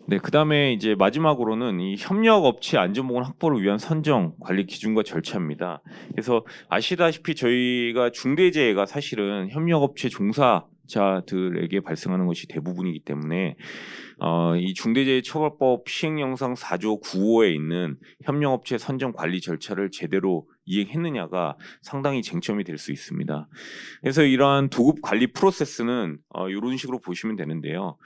네, 그다음에 이제 마지막으로는 이 협력업체 안전보건 확보를 위한 선정, 관리 기준과 절차입니다. 그래서 아시다시피 저희가 중대재해가 사실은 협력업체 종사자들에게 발생하는 것이 대부분이기 때문에 이 중대재해처벌법 시행령상 4조 9호에 있는 협력업체 선정 관리 절차를 제대로 이행했느냐가 상당히 쟁점이 될 수 있습니다. 그래서 이러한 도급 관리 프로세스는 이런 식으로 보시면 되는데요.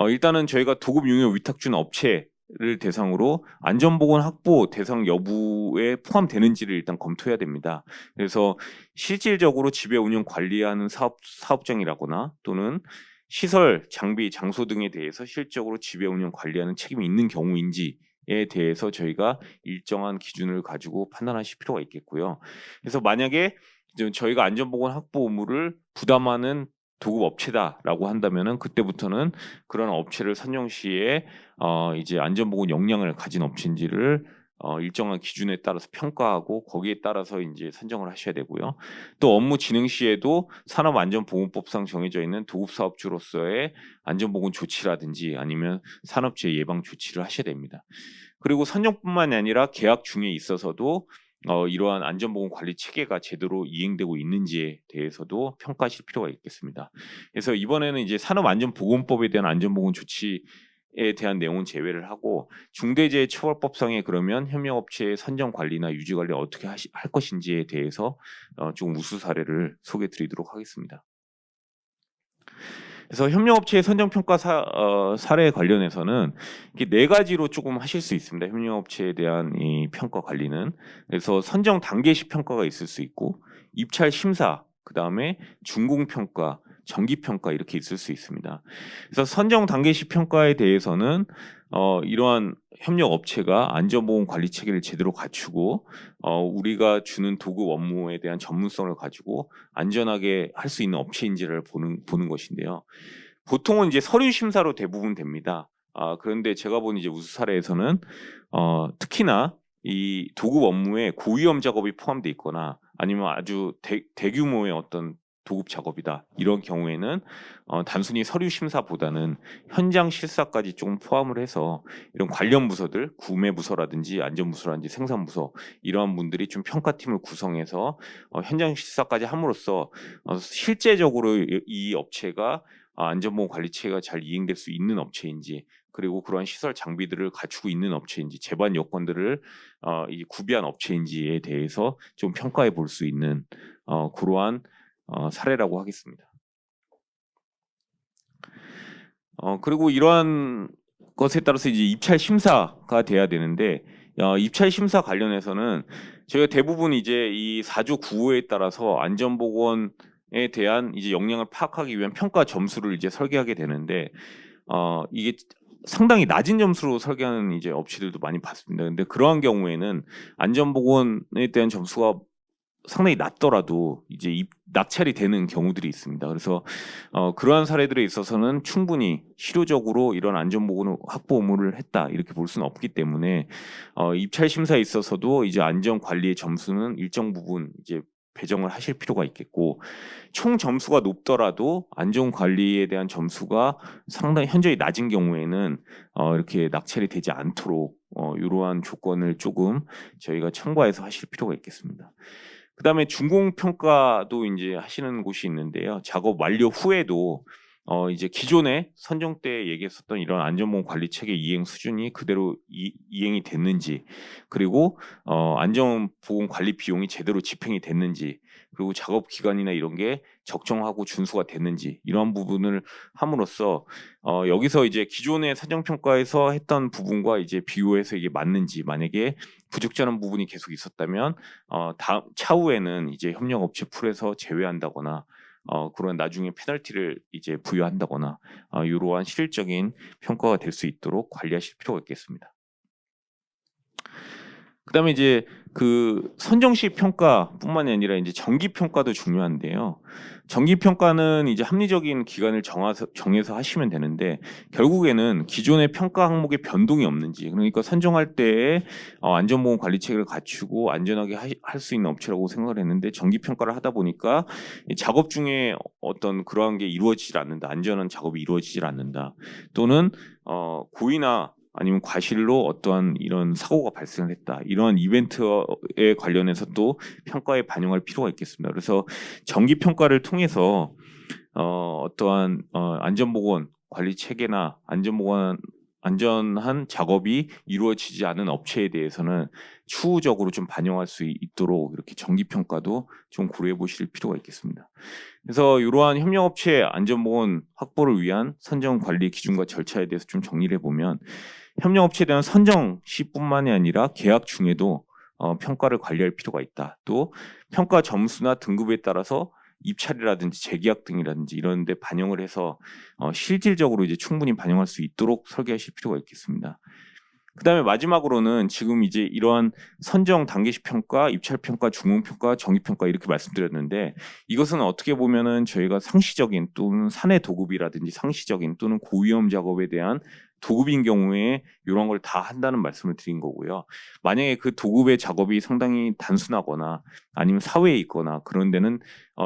일단은 저희가 도급 용역 위탁준 업체를 대상으로 안전보건 확보 대상 여부에 포함되는지를 일단 검토해야 됩니다. 그래서 실질적으로 지배 운영 관리하는 사업장이라거나 또는 시설, 장비, 장소 등에 대해서 실질적으로 지배 운영 관리하는 책임이 있는 경우인지에 대해서 저희가 일정한 기준을 가지고 판단하실 필요가 있겠고요. 그래서 만약에 저희가 안전보건 확보 의무를 부담하는 도급 업체다라고 한다면은 그때부터는 그런 업체를 선정 시에 이제 안전보건 역량을 가진 업체인지를 일정한 기준에 따라서 평가하고 거기에 따라서 이제 선정을 하셔야 되고요. 또 업무 진행 시에도 산업안전보건법상 정해져 있는 도급 사업주로서의 안전보건 조치라든지 아니면 산업재해 예방 조치를 하셔야 됩니다. 그리고 선정뿐만이 아니라 계약 중에 있어서도 이러한 안전보건 관리 체계가 제대로 이행되고 있는지에 대해서도 평가하실 필요가 있겠습니다. 그래서 이번에는 이제 산업안전보건법에 대한 안전보건 조치에 대한 내용은 제외를 하고 중대재해처벌법상에 그러면 협력업체의 선정 관리나 유지 관리 어떻게 할 것인지에 대해서 좀 우수 사례를 소개드리도록 하겠습니다. 그래서 협력업체의 선정평가 사례에 관련해서는 이렇게 4가지로 조금 하실 수 있습니다. 협력업체에 대한 이 평가 관리는. 그래서 선정 단계식 평가가 있을 수 있고 입찰 심사, 그다음에 준공평가, 정기평가 이렇게 있을 수 있습니다. 그래서 선정 단계식 평가에 대해서는 이러한 협력업체가 안전보건 관리 체계를 제대로 갖추고 우리가 주는 도급 업무에 대한 전문성을 가지고 안전하게 할 수 있는 업체인지를 보는 것인데요. 보통은 이제 서류 심사로 대부분 됩니다. 그런데 제가 본 이제 우수 사례에서는 특히나 이 도급 업무에 고위험 작업이 포함돼 있거나 아니면 아주 대규모의 어떤 도급 작업이다. 이런 경우에는 단순히 서류 심사보다는 현장 실사까지 조금 포함을 해서 이런 관련 부서들, 구매 부서라든지 안전 부서라든지 생산 부서 이러한 분들이 좀 평가팀을 구성해서 현장 실사까지 함으로써 실제적으로 이 업체가 안전보건 관리 체계가 잘 이행될 수 있는 업체인지 그리고 그러한 시설 장비들을 갖추고 있는 업체인지 제반 여건들을 구비한 업체인지에 대해서 좀 평가해 볼 수 있는 그러한 사례라고 하겠습니다. 그리고 이러한 것에 따라서 이제 입찰 심사가 돼야 되는데 입찰 심사 관련해서는 저희가 대부분 이제 이 4조 9호에 따라서 안전보건에 대한 이제 역량을 파악하기 위한 평가 점수를 이제 설계하게 되는데 이게 상당히 낮은 점수로 설계하는 이제 업체들도 많이 봤습니다. 근데 그러한 경우에는 안전보건에 대한 점수가 상당히 낮더라도 이제 낙찰이 되는 경우들이 있습니다. 그래서 그러한 사례들에 있어서는 충분히 실효적으로 이런 안전보건 확보 의무를 했다 이렇게 볼 수는 없기 때문에 입찰 심사에 있어서도 이제 안전관리의 점수는 일정 부분 이제 배정을 하실 필요가 있겠고 총 점수가 높더라도 안전관리에 대한 점수가 상당히 현저히 낮은 경우에는 이렇게 낙찰이 되지 않도록 이러한 조건을 조금 저희가 첨가해서 하실 필요가 있겠습니다. 그다음에 준공평가도 이제 하시는 곳이 있는데요. 작업 완료 후에도 이제 기존에 선정 때 얘기했었던 이런 안전보건 관리 체계 이행 수준이 그대로 이행이 됐는지, 그리고 안전보건 관리 비용이 제대로 집행이 됐는지, 그리고 작업 기간이나 이런 게 적정하고 준수가 됐는지 이러한 부분을 함으로써 여기서 이제 기존의 사정평가에서 했던 부분과 이제 비교해서 이게 맞는지, 만약에 부적절한 부분이 계속 있었다면 차후에는 이제 협력업체 풀에서 제외한다거나 그런 나중에 페널티를 이제 부여한다거나 이러한 실질적인 평가가 될 수 있도록 관리하실 필요가 있겠습니다. 그다음에 이제 그 선정시 평가뿐만이 아니라 이제 정기 평가도 중요한데요. 정기 평가는 이제 합리적인 기간을 정해서 하시면 되는데 결국에는 기존의 평가 항목에 변동이 없는지, 그러니까 선정할 때에 안전보건 관리 체계를 갖추고 안전하게 할 수 있는 업체라고 생각을 했는데 정기 평가를 하다 보니까 작업 중에 어떤 그러한 게 이루어지질 않는다, 안전한 작업이 이루어지질 않는다, 또는 고의나 아니면 과실로 어떠한 이런 사고가 발생을 했다, 이러한 이벤트에 관련해서 또 평가에 반영할 필요가 있겠습니다. 그래서 정기 평가를 통해서 어떠한 안전보건 관리 체계나 안전한 작업이 이루어지지 않은 업체에 대해서는 추후적으로 좀 반영할 수 있도록 이렇게 정기 평가도 좀 고려해 보실 필요가 있겠습니다. 그래서 이러한 협력업체 안전보건 확보를 위한 선정 관리 기준과 절차에 대해서 좀 정리를 해보면, 협력업체에 대한 선정 시뿐만이 아니라 계약 중에도 평가를 관리할 필요가 있다. 또 평가 점수나 등급에 따라서 입찰이라든지 재계약 등이라든지 이런 데 반영을 해서 실질적으로 이제 충분히 반영할 수 있도록 설계하실 필요가 있겠습니다. 그다음에 마지막으로는 지금 이제 이러한 선정 단계식 평가, 입찰 평가, 중공 평가, 정기 평가 이렇게 말씀드렸는데, 이것은 어떻게 보면은 저희가 상시적인 또는 사내 도급이라든지 상시적인 또는 고위험 작업에 대한 도급인 경우에 이런 걸 다 한다는 말씀을 드린 거고요. 만약에 그 도급의 작업이 상당히 단순하거나 아니면 사회에 있거나 그런 데는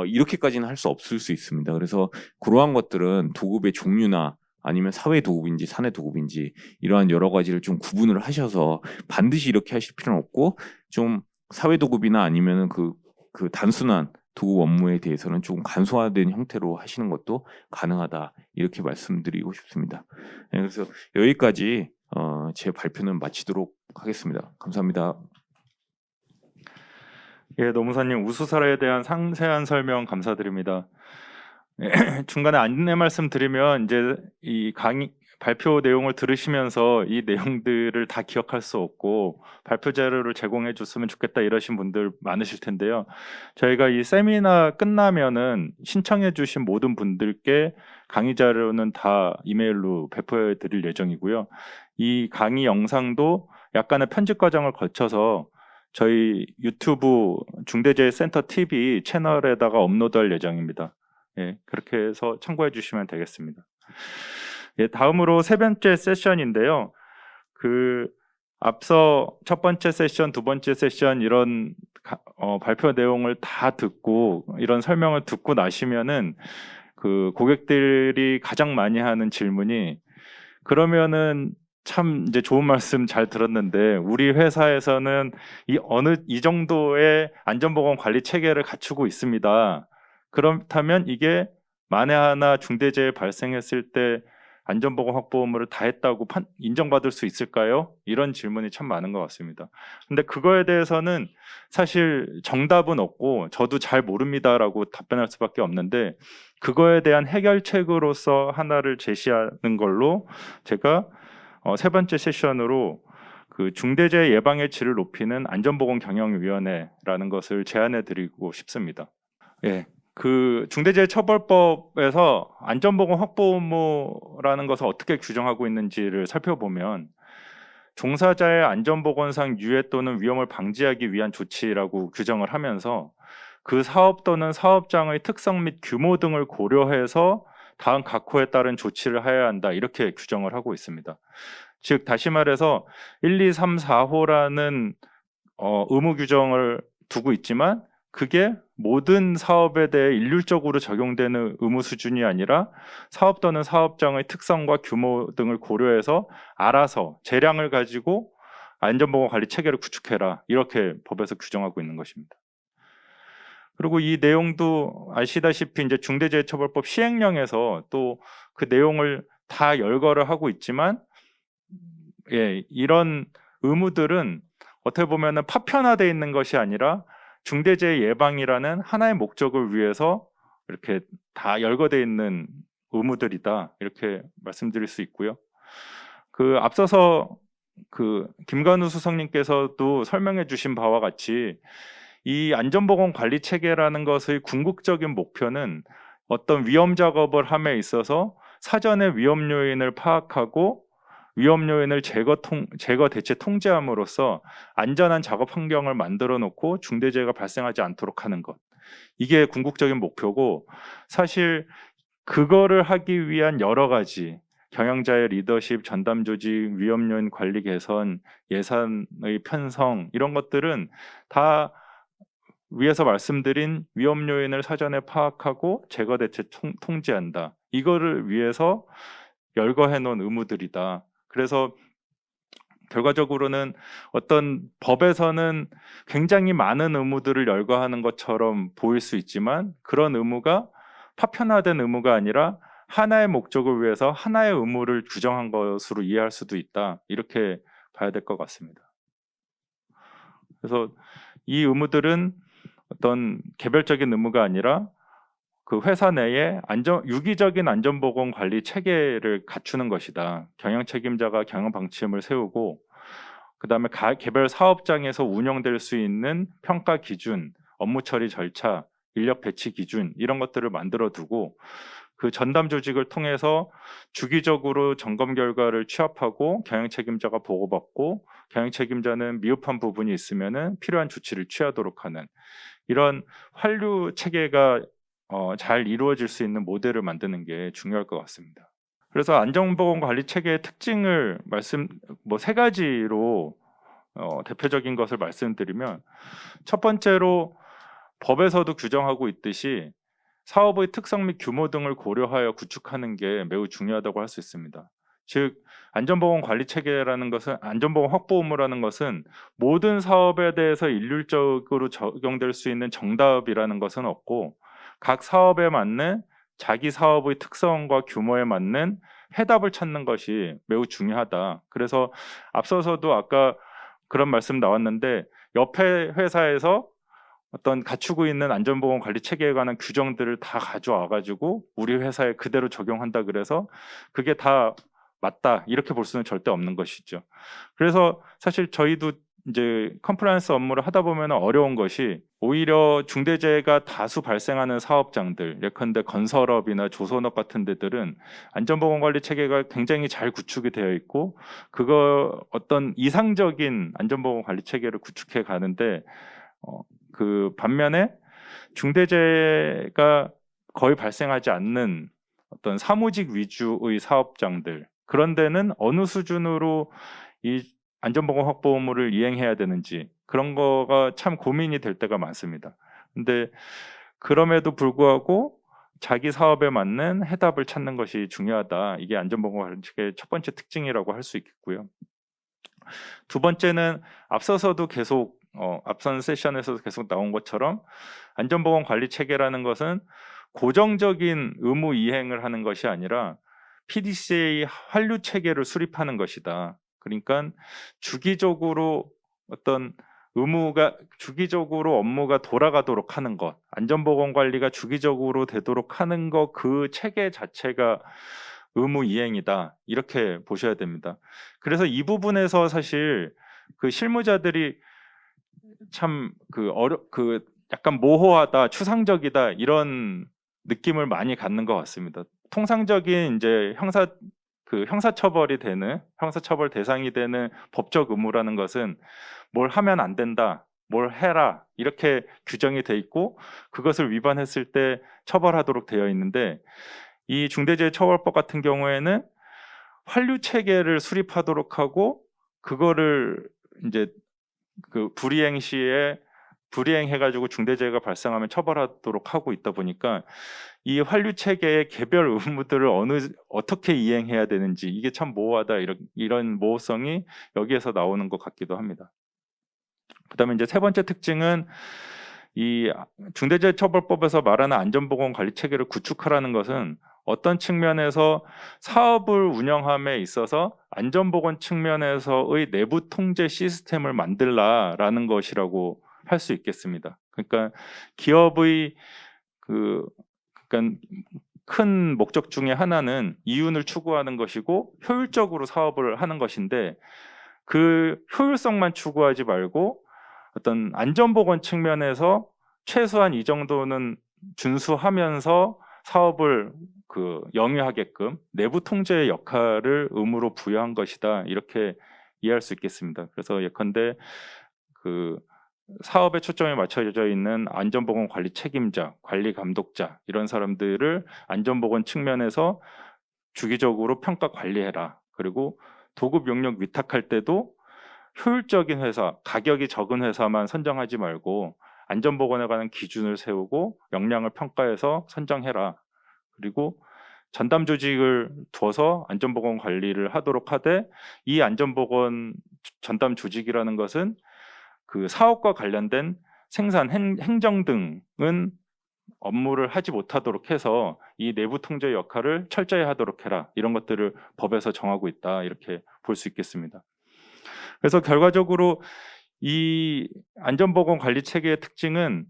이렇게까지는 할 수 없을 수 있습니다. 그래서 그러한 것들은 도급의 종류나 아니면 사회 도급인지 사내 도급인지 이러한 여러 가지를 좀 구분을 하셔서 반드시 이렇게 하실 필요는 없고, 좀 사회 도급이나 아니면 그 단순한 도급 업무에 대해서는 조금 간소화된 형태로 하시는 것도 가능하다, 이렇게 말씀드리고 싶습니다. 네, 그래서 여기까지 제 발표는 마치도록 하겠습니다. 감사합니다. 예, 노무사님 우수 사례에 대한 상세한 설명 감사드립니다. 중간에 안내 말씀 드리면 이제 이 강의 발표 내용을 들으시면서 이 내용들을 다 기억할 수 없고 발표 자료를 제공해 줬으면 좋겠다 이러신 분들 많으실 텐데요. 저희가 이 세미나 끝나면은 신청해 주신 모든 분들께 강의 자료는 다 이메일로 배포해 드릴 예정이고요. 이 강의 영상도 약간의 편집 과정을 거쳐서 저희 유튜브 중대재해센터 TV 채널에다가 업로드할 예정입니다. 예, 그렇게 해서 참고해 주시면 되겠습니다. 예, 다음으로 세 번째 세션인데요. 앞서 첫 번째 세션, 두 번째 세션 이런 발표 내용을 다 듣고 이런 설명을 듣고 나시면은 고객들이 가장 많이 하는 질문이, 그러면은 참 이제 좋은 말씀 잘 들었는데 우리 회사에서는 이 정도의 안전보건 관리 체계를 갖추고 있습니다. 그렇다면 이게 만에 하나 중대재해 발생했을 때 안전보건 확보 의무를 다 했다고 인정받을 수 있을까요? 이런 질문이 참 많은 것 같습니다. 근데 그거에 대해서는 사실 정답은 없고 저도 잘 모릅니다라고 답변할 수밖에 없는데, 그거에 대한 해결책으로서 하나를 제시하는 걸로 제가 세 번째 세션으로 그 중대재해 예방의 질을 높이는 안전보건 경영위원회라는 것을 제안해 드리고 싶습니다. 예. 그 중대재해처벌법에서 안전보건 확보 의무라는 것을 어떻게 규정하고 있는지를 살펴보면, 종사자의 안전보건상 유해 또는 위험을 방지하기 위한 조치라고 규정을 하면서 그 사업 또는 사업장의 특성 및 규모 등을 고려해서 다음 각 호에 따른 조치를 해야 한다, 이렇게 규정을 하고 있습니다. 즉 다시 말해서 1, 2, 3, 4호라는 의무 규정을 두고 있지만, 그게 모든 사업에 대해 일률적으로 적용되는 의무 수준이 아니라 사업 또는 사업장의 특성과 규모 등을 고려해서 알아서 재량을 가지고 안전보건 관리 체계를 구축해라, 이렇게 법에서 규정하고 있는 것입니다. 그리고 이 내용도 아시다시피 이제 중대재해처벌법 시행령에서 또 그 내용을 다 열거를 하고 있지만, 예, 이런 의무들은 어떻게 보면은 파편화되어 있는 것이 아니라 중대재해 예방이라는 하나의 목적을 위해서 이렇게 다 열거되어 있는 의무들이다, 이렇게 말씀드릴 수 있고요. 그 앞서서 그 김관우 수석님께서도 설명해 주신 바와 같이 이 안전보건 관리 체계라는 것의 궁극적인 목표는 어떤 위험 작업을 함에 있어서 사전에 위험 요인을 파악하고 위험 요인을 제거 대체 통제함으로써 안전한 작업 환경을 만들어 놓고 중대재해가 발생하지 않도록 하는 것, 이게 궁극적인 목표고, 사실 그거를 하기 위한 여러 가지 경영자의 리더십, 전담 조직, 위험 요인 관리 개선, 예산의 편성, 이런 것들은 다 위에서 말씀드린 위험 요인을 사전에 파악하고 제거 대체 통제한다, 이거를 위해서 열거해 놓은 의무들이다. 그래서 결과적으로는 어떤 법에서는 굉장히 많은 의무들을 열거하는 것처럼 보일 수 있지만, 그런 의무가 파편화된 의무가 아니라 하나의 목적을 위해서 하나의 의무를 규정한 것으로 이해할 수도 있다, 이렇게 봐야 될 것 같습니다. 그래서 이 의무들은 어떤 개별적인 의무가 아니라 그 회사 내에 유기적인 안전보건 관리 체계를 갖추는 것이다. 경영 책임자가 경영 방침을 세우고, 그 다음에 개별 사업장에서 운영될 수 있는 평가 기준, 업무 처리 절차, 인력 배치 기준, 이런 것들을 만들어 두고, 그 전담 조직을 통해서 주기적으로 점검 결과를 취합하고 경영 책임자가 보고받고, 경영 책임자는 미흡한 부분이 있으면은 필요한 조치를 취하도록 하는, 이런 환류 체계가 잘 이루어질 수 있는 모델을 만드는 게 중요할 것 같습니다. 그래서 안전보건 관리 체계의 특징을 세 가지로 대표적인 것을 말씀드리면, 첫 번째로 법에서도 규정하고 있듯이 사업의 특성 및 규모 등을 고려하여 구축하는 게 매우 중요하다고 할 수 있습니다. 즉 안전보건 관리 체계라는 것은, 안전보건 확보 의무라는 것은 모든 사업에 대해서 일률적으로 적용될 수 있는 정답이라는 것은 없고, 각 사업에 맞는 자기 사업의 특성과 규모에 맞는 해답을 찾는 것이 매우 중요하다. 그래서 앞서서도 아까 그런 말씀 나왔는데, 옆에 회사에서 어떤 갖추고 있는 안전보건 관리 체계에 관한 규정들을 다 가져와 가지고 우리 회사에 그대로 적용한다 그래서 그게 다 맞다, 이렇게 볼 수는 절대 없는 것이죠. 그래서 사실 저희도 이제 컴플라이언스 업무를 하다 보면 어려운 것이, 오히려 중대재해가 다수 발생하는 사업장들, 예컨대 건설업이나 조선업 같은 데들은 안전보건 관리 체계가 굉장히 잘 구축이 되어 있고, 그거 어떤 이상적인 안전보건 관리 체계를 구축해 가는데, 그 반면에 중대재해가 거의 발생하지 않는 어떤 사무직 위주의 사업장들, 그런 데는 어느 수준으로 이 안전보건 확보 의무를 이행해야 되는지, 그런 거가 참 고민이 될 때가 많습니다. 근데 그럼에도 불구하고 자기 사업에 맞는 해답을 찾는 것이 중요하다, 이게 안전보건 관리 체계의 첫 번째 특징이라고 할 수 있겠고요. 두 번째는 앞서서도 계속 앞선 세션에서도 계속 나온 것처럼, 안전보건 관리 체계라는 것은 고정적인 의무 이행을 하는 것이 아니라 PDCA 환류 체계를 수립하는 것이다. 그러니까 주기적으로 어떤 주기적으로 업무가 돌아가도록 하는 것, 안전보건 관리가 주기적으로 되도록 하는 것, 그 체계 자체가 의무 이행이다. 이렇게 보셔야 됩니다. 그래서 이 부분에서 사실 그 실무자들이 참 약간 모호하다, 추상적이다 이런 느낌을 많이 갖는 것 같습니다. 통상적인 이제 형사처벌이 되는 형사처벌 대상이 되는 법적 의무라는 것은 뭘 하면 안 된다, 뭘 해라 이렇게 규정이 돼 있고 그것을 위반했을 때 처벌하도록 되어 있는데 이 중대재해처벌법 같은 경우에는 환류 체계를 수립하도록 하고 그거를 이제 그 불이행 시에 불이행해가지고 중대재해가 발생하면 처벌하도록 하고 있다 보니까 이 환류 체계의 개별 의무들을 어떻게 이행해야 되는지 이게 참 모호하다 이런 모호성이 여기에서 나오는 것 같기도 합니다. 그다음에 이제 세 번째 특징은 이 중대재해처벌법에서 말하는 안전보건 관리 체계를 구축하라는 것은 어떤 측면에서 사업을 운영함에 있어서 안전보건 측면에서의 내부 통제 시스템을 만들라라는 것이라고 할 수 있겠습니다. 그러니까 기업의 그러니까 큰 목적 중에 하나는 이윤을 추구하는 것이고 효율적으로 사업을 하는 것인데 그 효율성만 추구하지 말고 어떤 안전보건 측면에서 최소한 이 정도는 준수하면서 사업을 영위하게끔 내부 통제의 역할을 의무로 부여한 것이다 이렇게 이해할 수 있겠습니다. 그래서 예컨대 사업에 초점이 맞춰져 있는 안전보건 관리 책임자, 관리 감독자 이런 사람들을 안전보건 측면에서 주기적으로 평가 관리해라. 그리고 도급 용역 위탁할 때도 효율적인 회사, 가격이 적은 회사만 선정하지 말고 안전보건에 관한 기준을 세우고 역량을 평가해서 선정해라. 그리고 전담 조직을 두어서 안전보건 관리를 하도록 하되 이 안전보건 전담 조직이라는 것은 그 사업과 관련된 생산, 행정 등은 업무를 하지 못하도록 해서 이 내부 통제 역할을 철저히 하도록 해라. 이런 것들을 법에서 정하고 있다. 이렇게 볼 수 있겠습니다. 그래서 결과적으로 이 안전보건 관리 체계의 특징은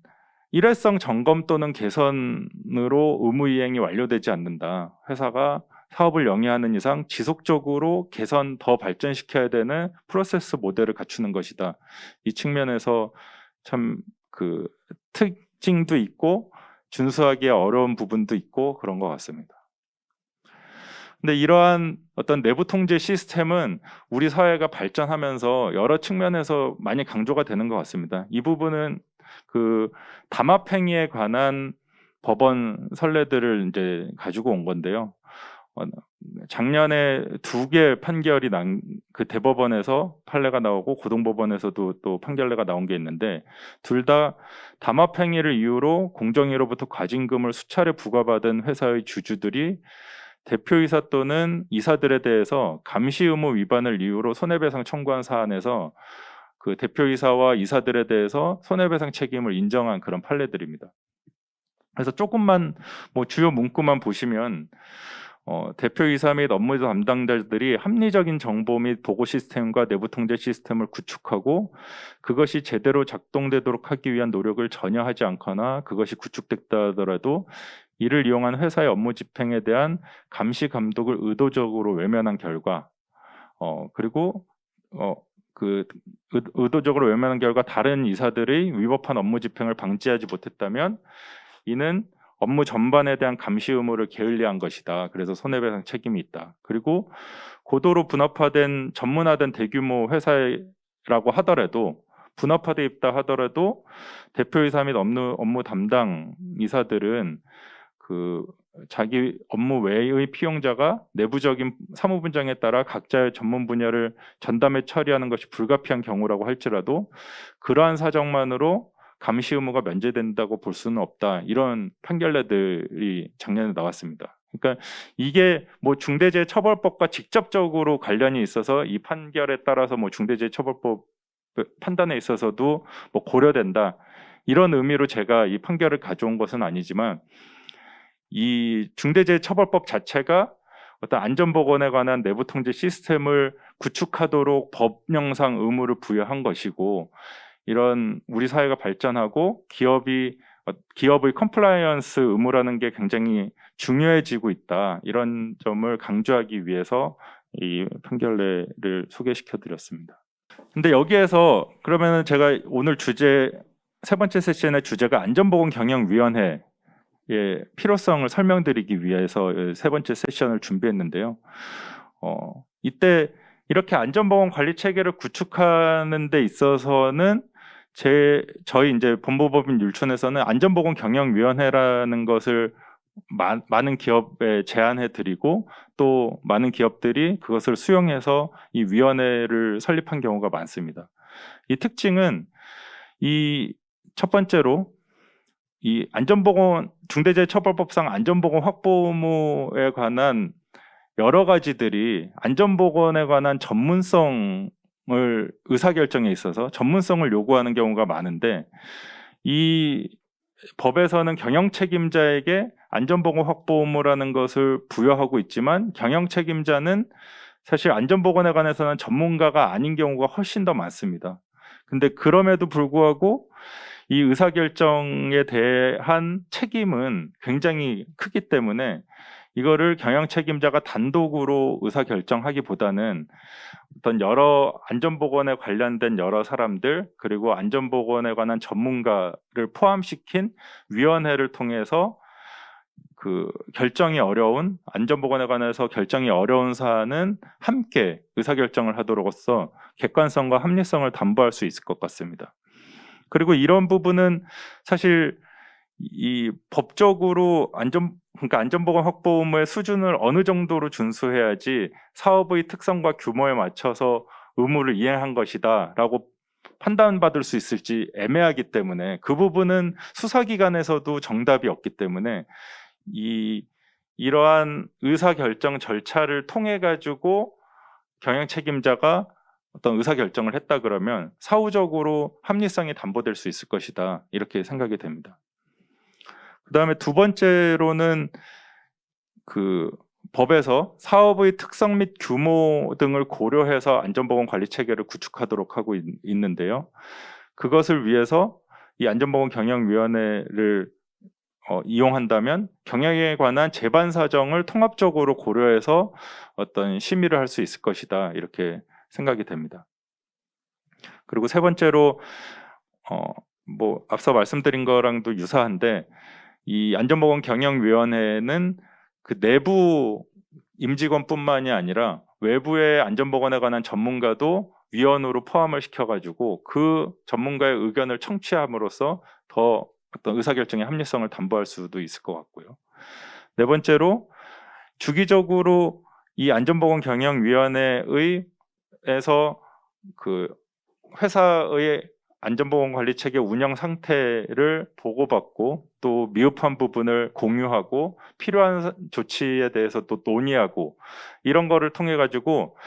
일회성 점검 또는 개선으로 의무 이행이 완료되지 않는다. 회사가 사업을 영위하는 이상 지속적으로 개선 더 발전시켜야 되는 프로세스 모델을 갖추는 것이다. 이 측면에서 참 특징도 있고 준수하기 어려운 부분도 있고 그런 것 같습니다. 근데 이러한 어떤 내부 통제 시스템은 우리 사회가 발전하면서 여러 측면에서 많이 강조가 되는 것 같습니다. 이 부분은 담합행위에 관한 법원 선례들을 이제 가지고 온 건데요. 작년에 2개 판결이 대법원에서 판례가 나오고 고등법원에서도 또 판결례가 나온 게 있는데 둘 다 담합행위를 이유로 공정위로부터 과징금을 수차례 부과받은 회사의 주주들이 대표이사 또는 이사들에 대해서 감시 의무 위반을 이유로 손해배상 청구한 사안에서 그 대표이사와 이사들에 대해서 손해배상 책임을 인정한 그런 판례들입니다. 그래서 조금만 주요 문구만 보시면 대표이사 및 업무 담당자들이 합리적인 정보 및 보고 시스템과 내부 통제 시스템을 구축하고 그것이 제대로 작동되도록 하기 위한 노력을 전혀 하지 않거나 그것이 구축됐다 하더라도 이를 이용한 회사의 업무 집행에 대한 감시 감독을 의도적으로 외면한 결과 그리고 의도적으로 외면한 결과 다른 이사들의 위법한 업무 집행을 방지하지 못했다면 이는 업무 전반에 대한 감시 의무를 게을리한 것이다. 그래서 손해배상 책임이 있다. 그리고 고도로 분업화된 전문화된 대규모 회사라고 하더라도 분업화돼 있다 하더라도 대표이사 및 업무 담당 이사들은 자기 업무 외의 피용자가 내부적인 사무 분장에 따라 각자의 전문 분야를 전담해 처리하는 것이 불가피한 경우라고 할지라도 그러한 사정만으로 감시 의무가 면제된다고 볼 수는 없다. 이런 판결례들이 작년에 나왔습니다. 그러니까 이게 중대재해처벌법과 직접적으로 관련이 있어서 이 판결에 따라서 중대재해처벌법 판단에 있어서도 고려된다. 이런 의미로 제가 이 판결을 가져온 것은 아니지만 이 중대재해처벌법 자체가 어떤 안전보건에 관한 내부 통제 시스템을 구축하도록 법령상 의무를 부여한 것이고, 이런 우리 사회가 발전하고 기업의 컴플라이언스 의무라는 게 굉장히 중요해지고 있다. 이런 점을 강조하기 위해서 이 판결례를 소개시켜 드렸습니다. 근데 여기에서 그러면은 제가 오늘 세 번째 세션의 주제가 안전보건경영위원회의 필요성을 설명드리기 위해서 세 번째 세션을 준비했는데요. 이때 이렇게 안전보건 관리 체계를 구축하는 데 있어서는 저희 이제 본부법인 율촌에서는 안전보건경영위원회라는 것을 많은 기업에 제안해 드리고, 또 많은 기업들이 그것을 수용해서 이 위원회를 설립한 경우가 많습니다. 이 특징은 첫 번째로 이 중대재해처벌법상 안전보건 확보 의무에 관한 여러 가지들이 안전보건에 관한 의사결정에 있어서 전문성을 요구하는 경우가 많은데, 이 법에서는 경영책임자에게 안전보건 확보 의무라는 것을 부여하고 있지만, 경영책임자는 사실 안전보건에 관해서는 전문가가 아닌 경우가 훨씬 더 많습니다. 근데 그럼에도 불구하고 이 의사결정에 대한 책임은 굉장히 크기 때문에 이거를 경영책임자가 단독으로 의사결정하기보다는 어떤 여러 안전보건에 관련된 여러 사람들, 그리고 안전보건에 관한 전문가를 포함시킨 위원회를 통해서 안전보건에 관해서 결정이 어려운 사안은 함께 의사결정을 하도록서 객관성과 합리성을 담보할 수 있을 것 같습니다. 그리고 이런 부분은 사실 이 법적으로 그러니까 안전보건 확보 의무의 수준을 어느 정도로 준수해야지 사업의 특성과 규모에 맞춰서 의무를 이행한 것이다라고 판단받을 수 있을지 애매하기 때문에, 그 부분은 수사기관에서도 정답이 없기 때문에 이러한 의사결정 절차를 통해 가지고 경영책임자가 어떤 의사결정을 했다 그러면 사후적으로 합리성이 담보될 수 있을 것이다, 이렇게 생각이 됩니다. 그 다음에 두 번째로는 법에서 사업의 특성 및 규모 등을 고려해서 안전보건 관리 체계를 구축하도록 하고 있는데요. 그것을 위해서 이 안전보건경영위원회를 이용한다면 경영에 관한 재반 사정을 통합적으로 고려해서 어떤 심의를 할 수 있을 것이다, 이렇게 생각이 됩니다. 그리고 세 번째로 앞서 말씀드린 거랑도 유사한데, 이 안전보건경영위원회는 그 내부 임직원뿐만이 아니라 외부의 안전보건에 관한 전문가도 위원으로 포함을 시켜가지고 그 전문가의 의견을 청취함으로써 더 어떤 의사결정의 합리성을 담보할 수도 있을 것 같고요. 네 번째로 주기적으로 이 안전보건경영위원회에서 회사의 안전보건 관리 체계 운영 상태를 보고받고, 또 미흡한 부분을 공유하고 필요한 조치에 대해서 또 논의하고, 이런 거를 통해 가지고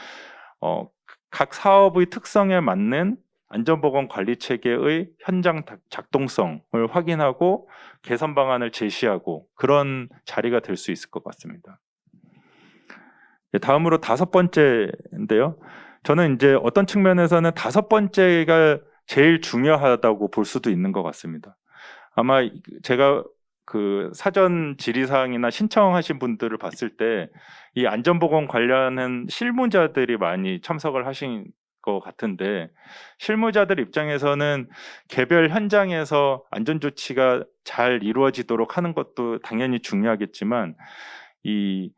각 사업의 특성에 맞는 안전보건 관리 체계의 현장 작동성을 확인하고 개선 방안을 제시하고, 그런 자리가 될 수 있을 것 같습니다. 다음으로 다섯 번째인데요. 저는 이제 어떤 측면에서는 다섯 번째가 제일 중요하다고 볼 수도 있는 것 같습니다. 아마 제가 사전 질의사항이나 신청하신 분들을 봤을 때 이 안전보건 관련한 실무자들이 많이 참석을 하신 것 같은데, 실무자들 입장에서는 개별 현장에서 안전조치가 잘 이루어지도록 하는 것도 당연히 중요하겠지만, 이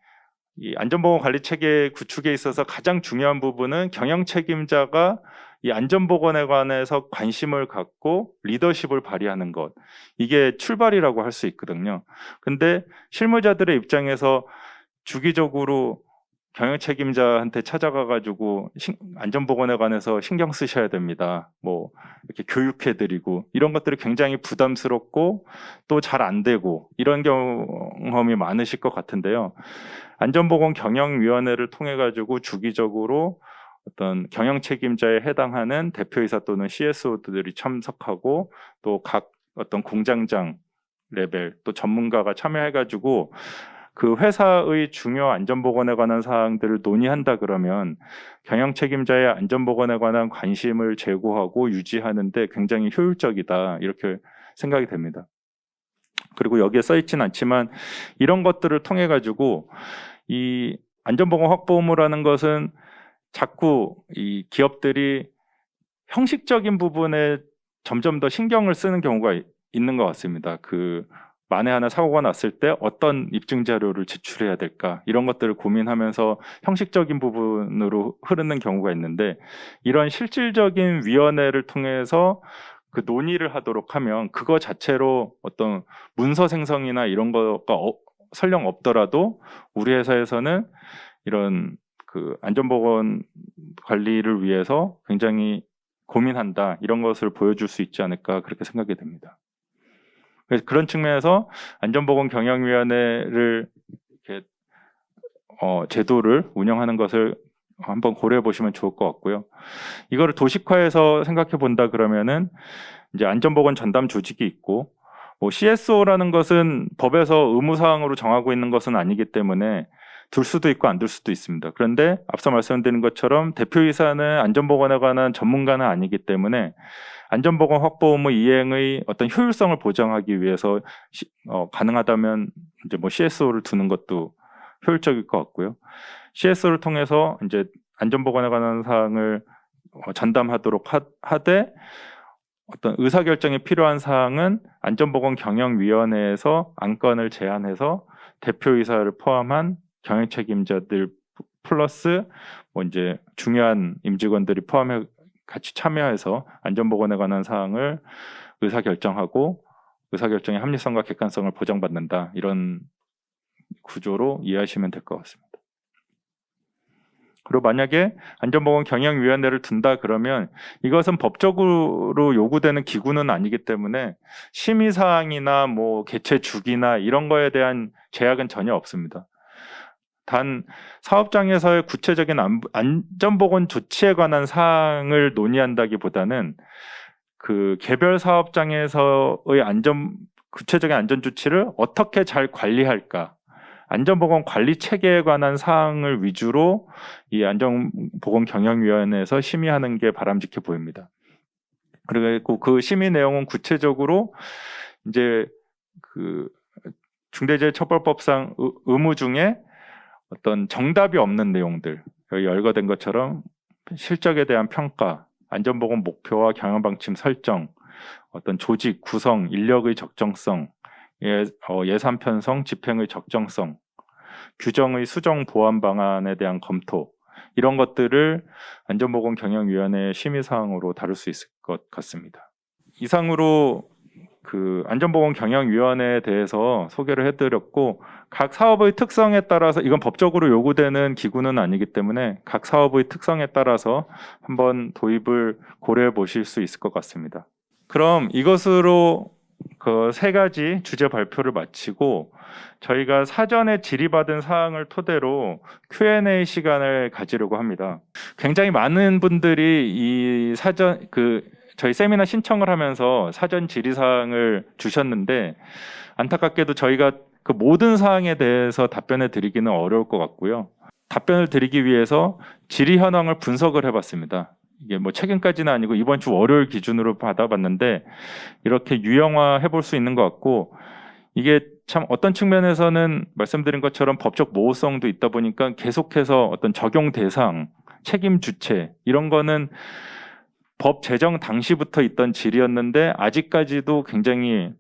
안전보건 관리 체계 구축에 있어서 가장 중요한 부분은 경영 책임자가 이 안전보건에 관해서 관심을 갖고 리더십을 발휘하는 것, 이게 출발이라고 할 수 있거든요. 근데 실무자들의 입장에서 주기적으로 경영 책임자한테 찾아가가지고 안전보건에 관해서 신경 쓰셔야 됩니다, 이렇게 교육해드리고, 이런 것들이 굉장히 부담스럽고 또 잘 안 되고, 이런 경험이 많으실 것 같은데요. 안전보건 경영위원회를 통해 가지고 주기적으로 어떤 경영 책임자에 해당하는 대표이사 또는 CSO들이 참석하고, 또 각 어떤 공장장 레벨 또 전문가가 참여해 가지고 그 회사의 중요 안전보건에 관한 사항들을 논의한다 그러면 경영 책임자의 안전보건에 관한 관심을 제고하고 유지하는데 굉장히 효율적이다 이렇게 생각이 됩니다. 그리고 여기에 써 있진 않지만 이런 것들을 통해 가지고 이 안전보건 확보 의무라는 것은 자꾸 이 기업들이 형식적인 부분에 점점 더 신경을 쓰는 경우가 있는 것 같습니다. 그 만에 하나 사고가 났을 때 어떤 입증 자료를 제출해야 될까 이런 것들을 고민하면서 형식적인 부분으로 흐르는 경우가 있는데 이런 실질적인 위원회를 통해서 그 논의를 하도록 하면 그거 자체로 어떤 문서 생성이나 이런 거가 설령 없더라도 우리 회사에서는 이런 그 안전보건 관리를 위해서 굉장히 고민한다 이런 것을 보여줄 수 있지 않을까 그렇게 생각이 됩니다. 그래서 그런 측면에서 안전보건 경영위원회를 이렇게 제도를 운영하는 것을 한번 고려해 보시면 좋을 것 같고요. 이거를 도식화해서 생각해 본다 그러면은 이제 안전보건 전담 조직이 있고 뭐 CSO라는 것은 법에서 의무사항으로 정하고 있는 것은 아니기 때문에 둘 수도 있고 안 둘 수도 있습니다. 그런데 앞서 말씀드린 것처럼 대표이사는 안전보건에 관한 전문가는 아니기 때문에 안전보건 확보 의무 이행의 어떤 효율성을 보장하기 위해서 가능하다면 이제 뭐 CSO를 두는 것도 효율적일 것 같고요. CSO를 통해서 이제 안전보건에 관한 사항을 전담하도록 하되 어떤 의사결정이 필요한 사항은 안전보건 경영위원회에서 안건을 제안해서 대표이사를 포함한 경영 책임자들 플러스 뭐 이제 중요한 임직원들이 포함해 같이 참여해서 안전보건에 관한 사항을 의사결정하고 의사결정의 합리성과 객관성을 보장받는다 이런 구조로 이해하시면 될 것 같습니다. 그리고 만약에 안전보건 경영위원회를 둔다 그러면 이것은 법적으로 요구되는 기구는 아니기 때문에 심의사항이나 뭐 개최 주기나 이런 거에 대한 제약은 전혀 없습니다. 단 사업장에서의 구체적인 안전보건 조치에 관한 사항을 논의한다기보다는 그 개별 사업장에서의 구체적인 안전 조치를 어떻게 잘 관리할까 안전보건 관리 체계에 관한 사항을 위주로 이 안전보건 경영위원회에서 심의하는 게 바람직해 보입니다. 그리고 그 심의 내용은 구체적으로 이제 그 중대재해처벌법상 의무 중에 어떤 정답이 없는 내용들, 여기 열거된 것처럼 실적에 대한 평가, 안전보건 목표와 경영방침 설정, 어떤 조직 구성, 인력의 적정성, 예산 편성, 집행의 적정성, 규정의 수정 보완 방안에 대한 검토 이런 것들을 안전보건 경영위원회의 심의사항으로 다룰 수 있을 것 같습니다. 이상으로 그 안전보건 경영위원회에 대해서 소개를 해드렸고 각 사업의 특성에 따라서 이건 법적으로 요구되는 기구는 아니기 때문에 각 사업의 특성에 따라서 한번 도입을 고려해 보실 수 있을 것 같습니다. 그럼 이것으로 그 세 가지 주제 발표를 마치고 저희가 사전에 질의받은 사항을 토대로 Q&A 시간을 가지려고 합니다. 굉장히 많은 분들이 이 저희 세미나 신청을 하면서 사전 질의 사항을 주셨는데 안타깝게도 저희가 그 모든 사항에 대해서 답변해 드리기는 어려울 것 같고요. 답변을 드리기 위해서 질의 현황을 분석을 해봤습니다. 이게 뭐 최근까지는 아니고 이번 주 월요일 기준으로 받아봤는데 이렇게 유형화 해볼 수 있는 것 같고 이게 참 어떤 측면에서는 말씀드린 것처럼 법적 모호성도 있다 보니까 계속해서 어떤 적용 대상, 책임 주체 이런 거는 법 제정 당시부터 있던 질의였는데 아직까지도 굉장히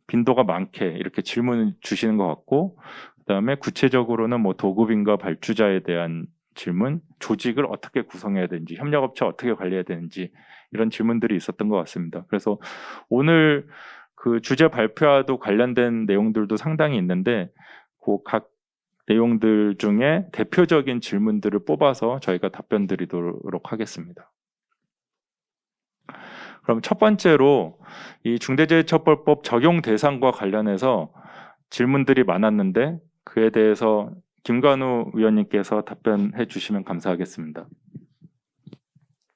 빈도가 많게 이렇게 질문을 주시는 것 같고 그다음에 구체적으로는 뭐 도급인과 발주자에 대한 질문, 조직을 어떻게 구성해야 되는지, 협력업체 어떻게 관리해야 되는지 이런 질문들이 있었던 것 같습니다. 그래서 오늘 그 주제 발표와도 관련된 내용들도 상당히 있는데 그 각 내용들 중에 대표적인 질문들을 뽑아서 저희가 답변 드리도록 하겠습니다. 그럼 첫 번째로 이 중대재해처벌법 적용 대상과 관련해서 질문들이 많았는데 그에 대해서 김관우 위원님께서 답변해 주시면 감사하겠습니다.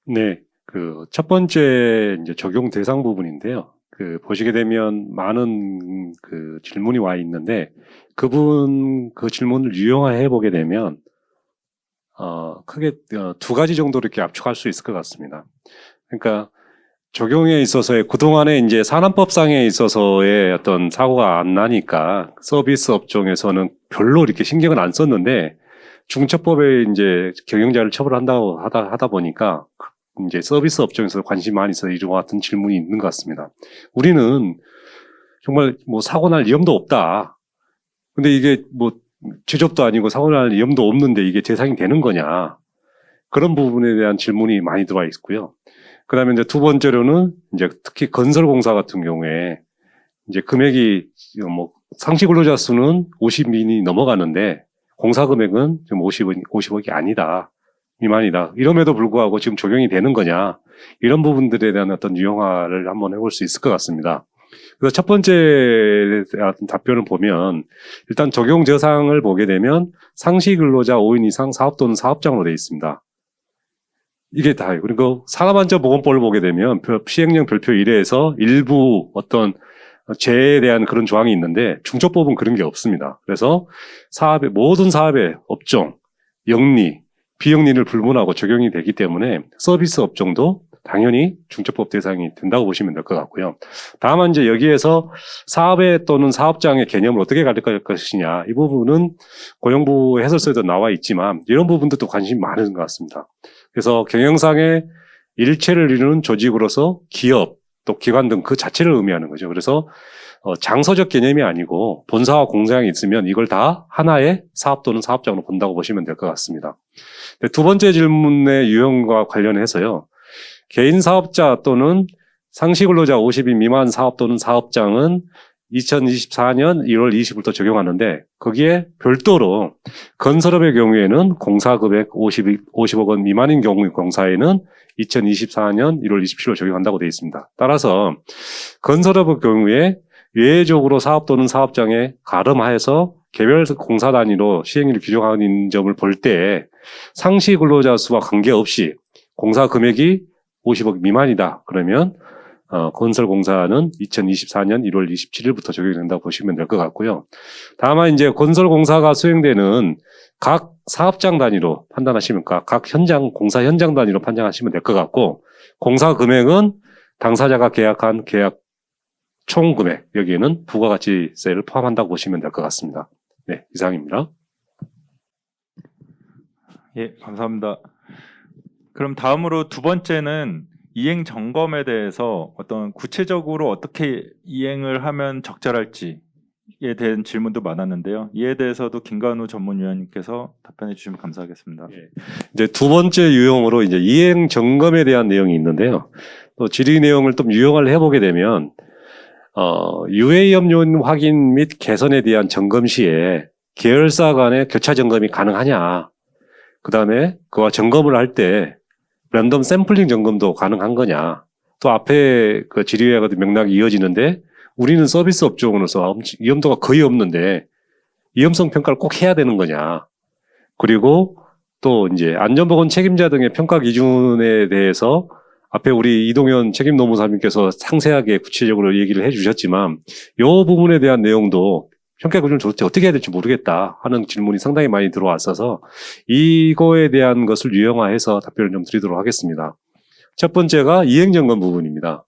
네, 그 첫 번째 이제 적용 대상 부분인데요. 그 보시게 되면 많은 그 질문이 와 있는데 그분 그 질문을 유형화해 보게 되면 크게 두 가지 정도로 이렇게 압축할 수 있을 것 같습니다. 그러니까 적용에 있어서의 그동안에 이제 산업법상에 있어서의 어떤 사고가 안 나니까 서비스 업종에서는 별로 이렇게 신경을 안 썼는데 중처법에 이제 경영자를 처벌한다고 하다 보니까 이제 서비스 업종에서 관심이 많이 있어 이런 같은 질문이 있는 것 같습니다. 우리는 정말 뭐 사고 날 위험도 없다. 근데 이게 뭐 제접도 아니고 사고 날 위험도 없는데 이게 대상이 되는 거냐. 그런 부분에 대한 질문이 많이 들어와 있고요. 그 다음에 이제 두 번째로는 이제 특히 건설공사 같은 경우에 이제 금액이 뭐 상시 근로자 수는 50인이 넘어가는데 공사 금액은 지금 50억이 아니다. 미만이다. 이럼에도 불구하고 지금 적용이 되는 거냐. 이런 부분들에 대한 어떤 유형화를 한번 해볼 수 있을 것 같습니다. 그래서 첫 번째 답변을 보면 일단 적용 대상을 보게 되면 상시 근로자 5인 이상 사업 또는 사업장으로 되어 있습니다. 이게 다예요. 그리고 산업안전보건법을 보게 되면 시행령 별표 1에서 일부 어떤 재해에 대한 그런 조항이 있는데 중처법은 그런 게 없습니다. 그래서 모든 사업의 업종, 영리, 비영리를 불문하고 적용이 되기 때문에 서비스 업종도 당연히 중처법 대상이 된다고 보시면 될 것 같고요. 다만 이제 여기에서 사업의 또는 사업장의 개념을 어떻게 가져갈 것이냐 이 부분은 고용부 해설서에도 나와 있지만 이런 부분도 관심이 많은 것 같습니다. 그래서 경영상의 일체를 이루는 조직으로서 기업 또 기관 등 그 자체를 의미하는 거죠. 그래서 장소적 개념이 아니고 본사와 공장이 있으면 이걸 다 하나의 사업 또는 사업장으로 본다고 보시면 될 것 같습니다. 두 번째 질문의 유형과 관련해서요. 개인 사업자 또는 상시 근로자 50인 미만 사업 또는 사업장은 2024년 1월 20일부터 적용하는데 거기에 별도로 건설업의 경우에는 공사금액 50억 원 미만인 경우 공사에는 2024년 1월 27일 적용한다고 되어 있습니다. 따라서 건설업의 경우에 예외적으로 사업 또는 사업장에 가름하여서 개별 공사 단위로 시행일을 규정하는 점을 볼 때 상시 근로자 수와 관계없이 공사 금액이 50억 미만이다. 그러면 건설공사는 2024년 1월 27일부터 적용이 된다고 보시면 될 것 같고요. 다만 이제 건설공사가 수행되는 각 사업장 단위로 판단하시면 각 현장 공사 현장 단위로 판단하시면 될 것 같고 공사 금액은 당사자가 계약한 계약 총 금액 여기에는 부가가치세를 포함한다고 보시면 될 것 같습니다. 네, 이상입니다. 예, 감사합니다. 그럼 다음으로 두 번째는 이행 점검에 대해서 어떤 구체적으로 어떻게 이행을 하면 적절할지에 대한 질문도 많았는데요. 이에 대해서도 김관우 전문위원님께서 답변해 주시면 감사하겠습니다. 이제 두 번째 유형으로 이제 이행 점검에 대한 내용이 있는데요. 또 질의 내용을 좀 유형을 해보게 되면 유해위험 요인 확인 및 개선에 대한 점검 시에 계열사 간의 교차 점검이 가능하냐. 그 다음에 그와 점검을 할 때 랜덤 샘플링 점검도 가능한 거냐. 또 앞에 그 질의와 맥락이 이어지는데 우리는 서비스 업종으로서 위험도가 거의 없는데 위험성 평가를 꼭 해야 되는 거냐. 그리고 또 이제 안전보건 책임자 등의 평가 기준에 대해서 앞에 우리 이동현 책임노무사님께서 상세하게 구체적으로 얘기를 해주셨지만 이 부분에 대한 내용도 평가 기준을 도대체 어떻게 해야 될지 모르겠다 하는 질문이 상당히 많이 들어왔어서 이거에 대한 것을 유형화해서 답변을 좀 드리도록 하겠습니다. 첫 번째가 이행점검 부분입니다.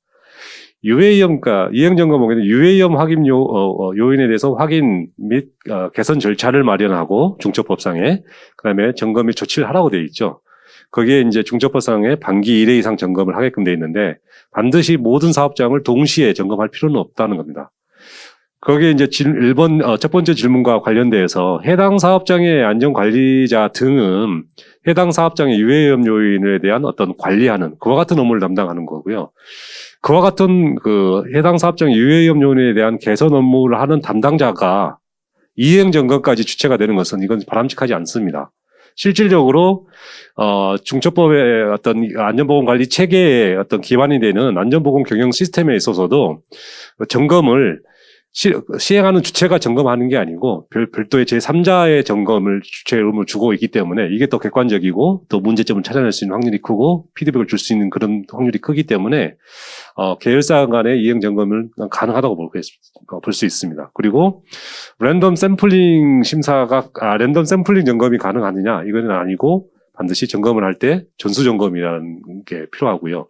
이행점검 보면 유해위험 확인 요인에 대해서 확인 및 개선 절차를 마련하고 중처법상에 그다음에 점검 및 조치를 하라고 되어 있죠. 거기에 이제 중처법상에 반기 1회 이상 점검을 하게끔 되어 있는데 반드시 모든 사업장을 동시에 점검할 필요는 없다는 겁니다. 거기에 이제 첫 번째 질문과 관련돼서 해당 사업장의 안전관리자 등은 해당 사업장의 유해위험 요인에 대한 어떤 관리하는 그와 같은 업무를 담당하는 거고요. 그와 같은 그 해당 사업장의 유해위험 요인에 대한 개선 업무를 하는 담당자가 이행 점검까지 주체가 되는 것은 이건 바람직하지 않습니다. 실질적으로 중처법의 어떤 안전보건 관리 체계의 어떤 기반이 되는 안전보건 경영 시스템에 있어서도 점검을 시행하는 주체가 점검하는 게 아니고 별도의 제3자의 점검을 주체 의무를 주고 있기 때문에 이게 더 객관적이고 또 문제점을 찾아낼 수 있는 확률이 크고 피드백을 줄 수 있는 그런 확률이 크기 때문에 계열사 간의 이행 점검을 가능하다고 볼 수 있습니다. 그리고 랜덤 샘플링 점검이 가능하느냐 이거는 아니고 반드시 점검을 할 때 전수 점검이라는 게 필요하고요.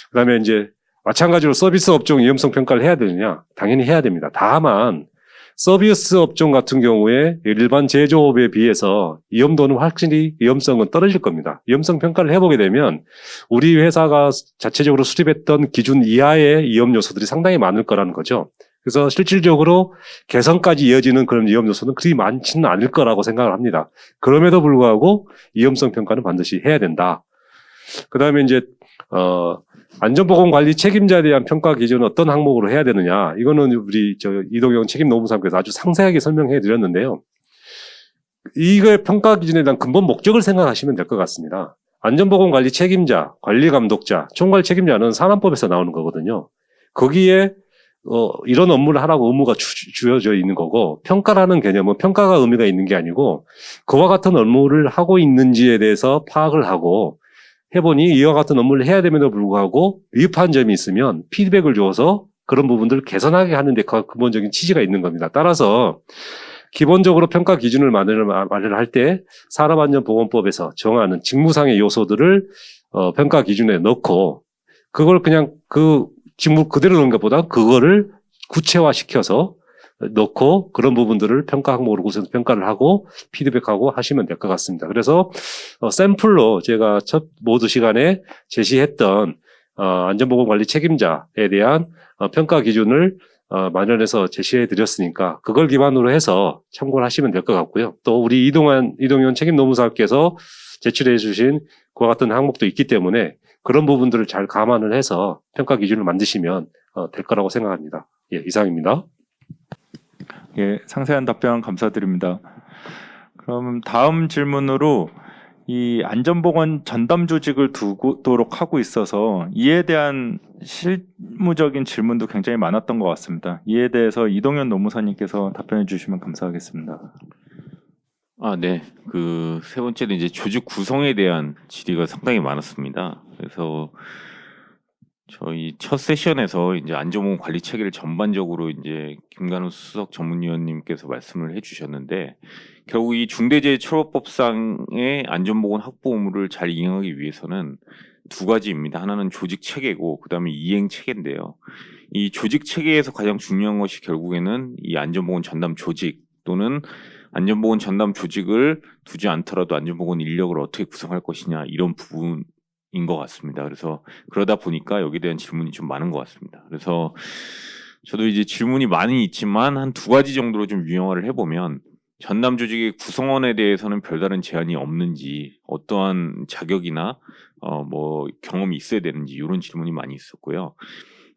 그다음에 이제 마찬가지로 서비스 업종 위험성 평가를 해야 되느냐? 당연히 해야 됩니다. 다만 서비스 업종 같은 경우에 일반 제조업에 비해서 위험도는 확실히 위험성은 떨어질 겁니다. 위험성 평가를 해보게 되면 우리 회사가 자체적으로 수립했던 기준 이하의 위험 요소들이 상당히 많을 거라는 거죠. 그래서 실질적으로 개선까지 이어지는 그런 위험 요소는 그리 많지는 않을 거라고 생각을 합니다. 그럼에도 불구하고 위험성 평가는 반드시 해야 된다. 그 다음에 이제 안전보건관리 책임자에 대한 평가 기준은 어떤 항목으로 해야 되느냐. 이거는 우리 이동영 책임노무사님께서 아주 상세하게 설명해 드렸는데요. 이거의 평가 기준에 대한 근본 목적을 생각하시면 될 것 같습니다. 안전보건관리 책임자, 관리감독자, 총괄 책임자는 산안법에서 나오는 거거든요. 거기에 이런 업무를 하라고 의무가 주어져 있는 거고, 평가라는 개념은 평가가 의미가 있는 게 아니고 그와 같은 업무를 하고 있는지에 대해서 파악을 하고 해보니 이와 같은 업무를 해야 됨에도 불구하고 위법한 점이 있으면 피드백을 줘서 그런 부분들을 개선하게 하는 데 근본적인 취지가 있는 겁니다. 따라서 기본적으로 평가 기준을 마련할 때 산업안전보건법에서 정하는 직무상의 요소들을 평가 기준에 넣고 그걸 그냥 그 직무 그대로 넣는 것보다 그거를 구체화시켜서 넣고 그런 부분들을 평가 항목으로 구성해서 평가를 하고 피드백하고 하시면 될 것 같습니다. 그래서 샘플로 제가 첫 모두 시간에 제시했던 안전보건관리 책임자에 대한 평가 기준을 마련해서 제시해 드렸으니까 그걸 기반으로 해서 참고를 하시면 될 것 같고요. 또 우리 이동현 책임노무사께서 제출해 주신 그와 같은 항목도 있기 때문에 그런 부분들을 잘 감안을 해서 평가 기준을 만드시면 될 거라고 생각합니다. 예, 이상입니다. 예, 상세한 답변 감사드립니다. 그럼 다음 질문으로 이 안전보건 전담 조직을 두도록 하고 있어서 이에 대한 실무적인 질문도 굉장히 많았던 것 같습니다. 이에 대해서 이동현 노무사님께서 답변해 주시면 감사하겠습니다. 네. 그 세 번째는 이제 조직 구성에 대한 질의가 상당히 많았습니다. 그래서 저희 첫 세션에서 이제 안전보건 관리 체계를 전반적으로 이제 김관우 수석 전문위원님께서 말씀을 해주셨는데 결국 이 중대재해처벌법상의 안전보건 확보 의무를 잘 이행하기 위해서는 두 가지입니다. 하나는 조직 체계고 그다음에 이행 체계인데요. 이 조직 체계에서 가장 중요한 것이 결국에는 이 안전보건 전담 조직 또는 안전보건 전담 조직을 두지 않더라도 안전보건 인력을 어떻게 구성할 것이냐 이런 부분인 것 같습니다. 그래서 그러다 보니까 여기에 대한 질문이 좀 많은 것 같습니다. 그래서 저도 이제 질문이 많이 있지만 한 두 가지 정도로 좀 유형화를 해보면 전담 조직의 구성원에 대해서는 별다른 제한이 없는지 어떠한 자격이나 뭐 경험이 있어야 되는지 이런 질문이 많이 있었고요.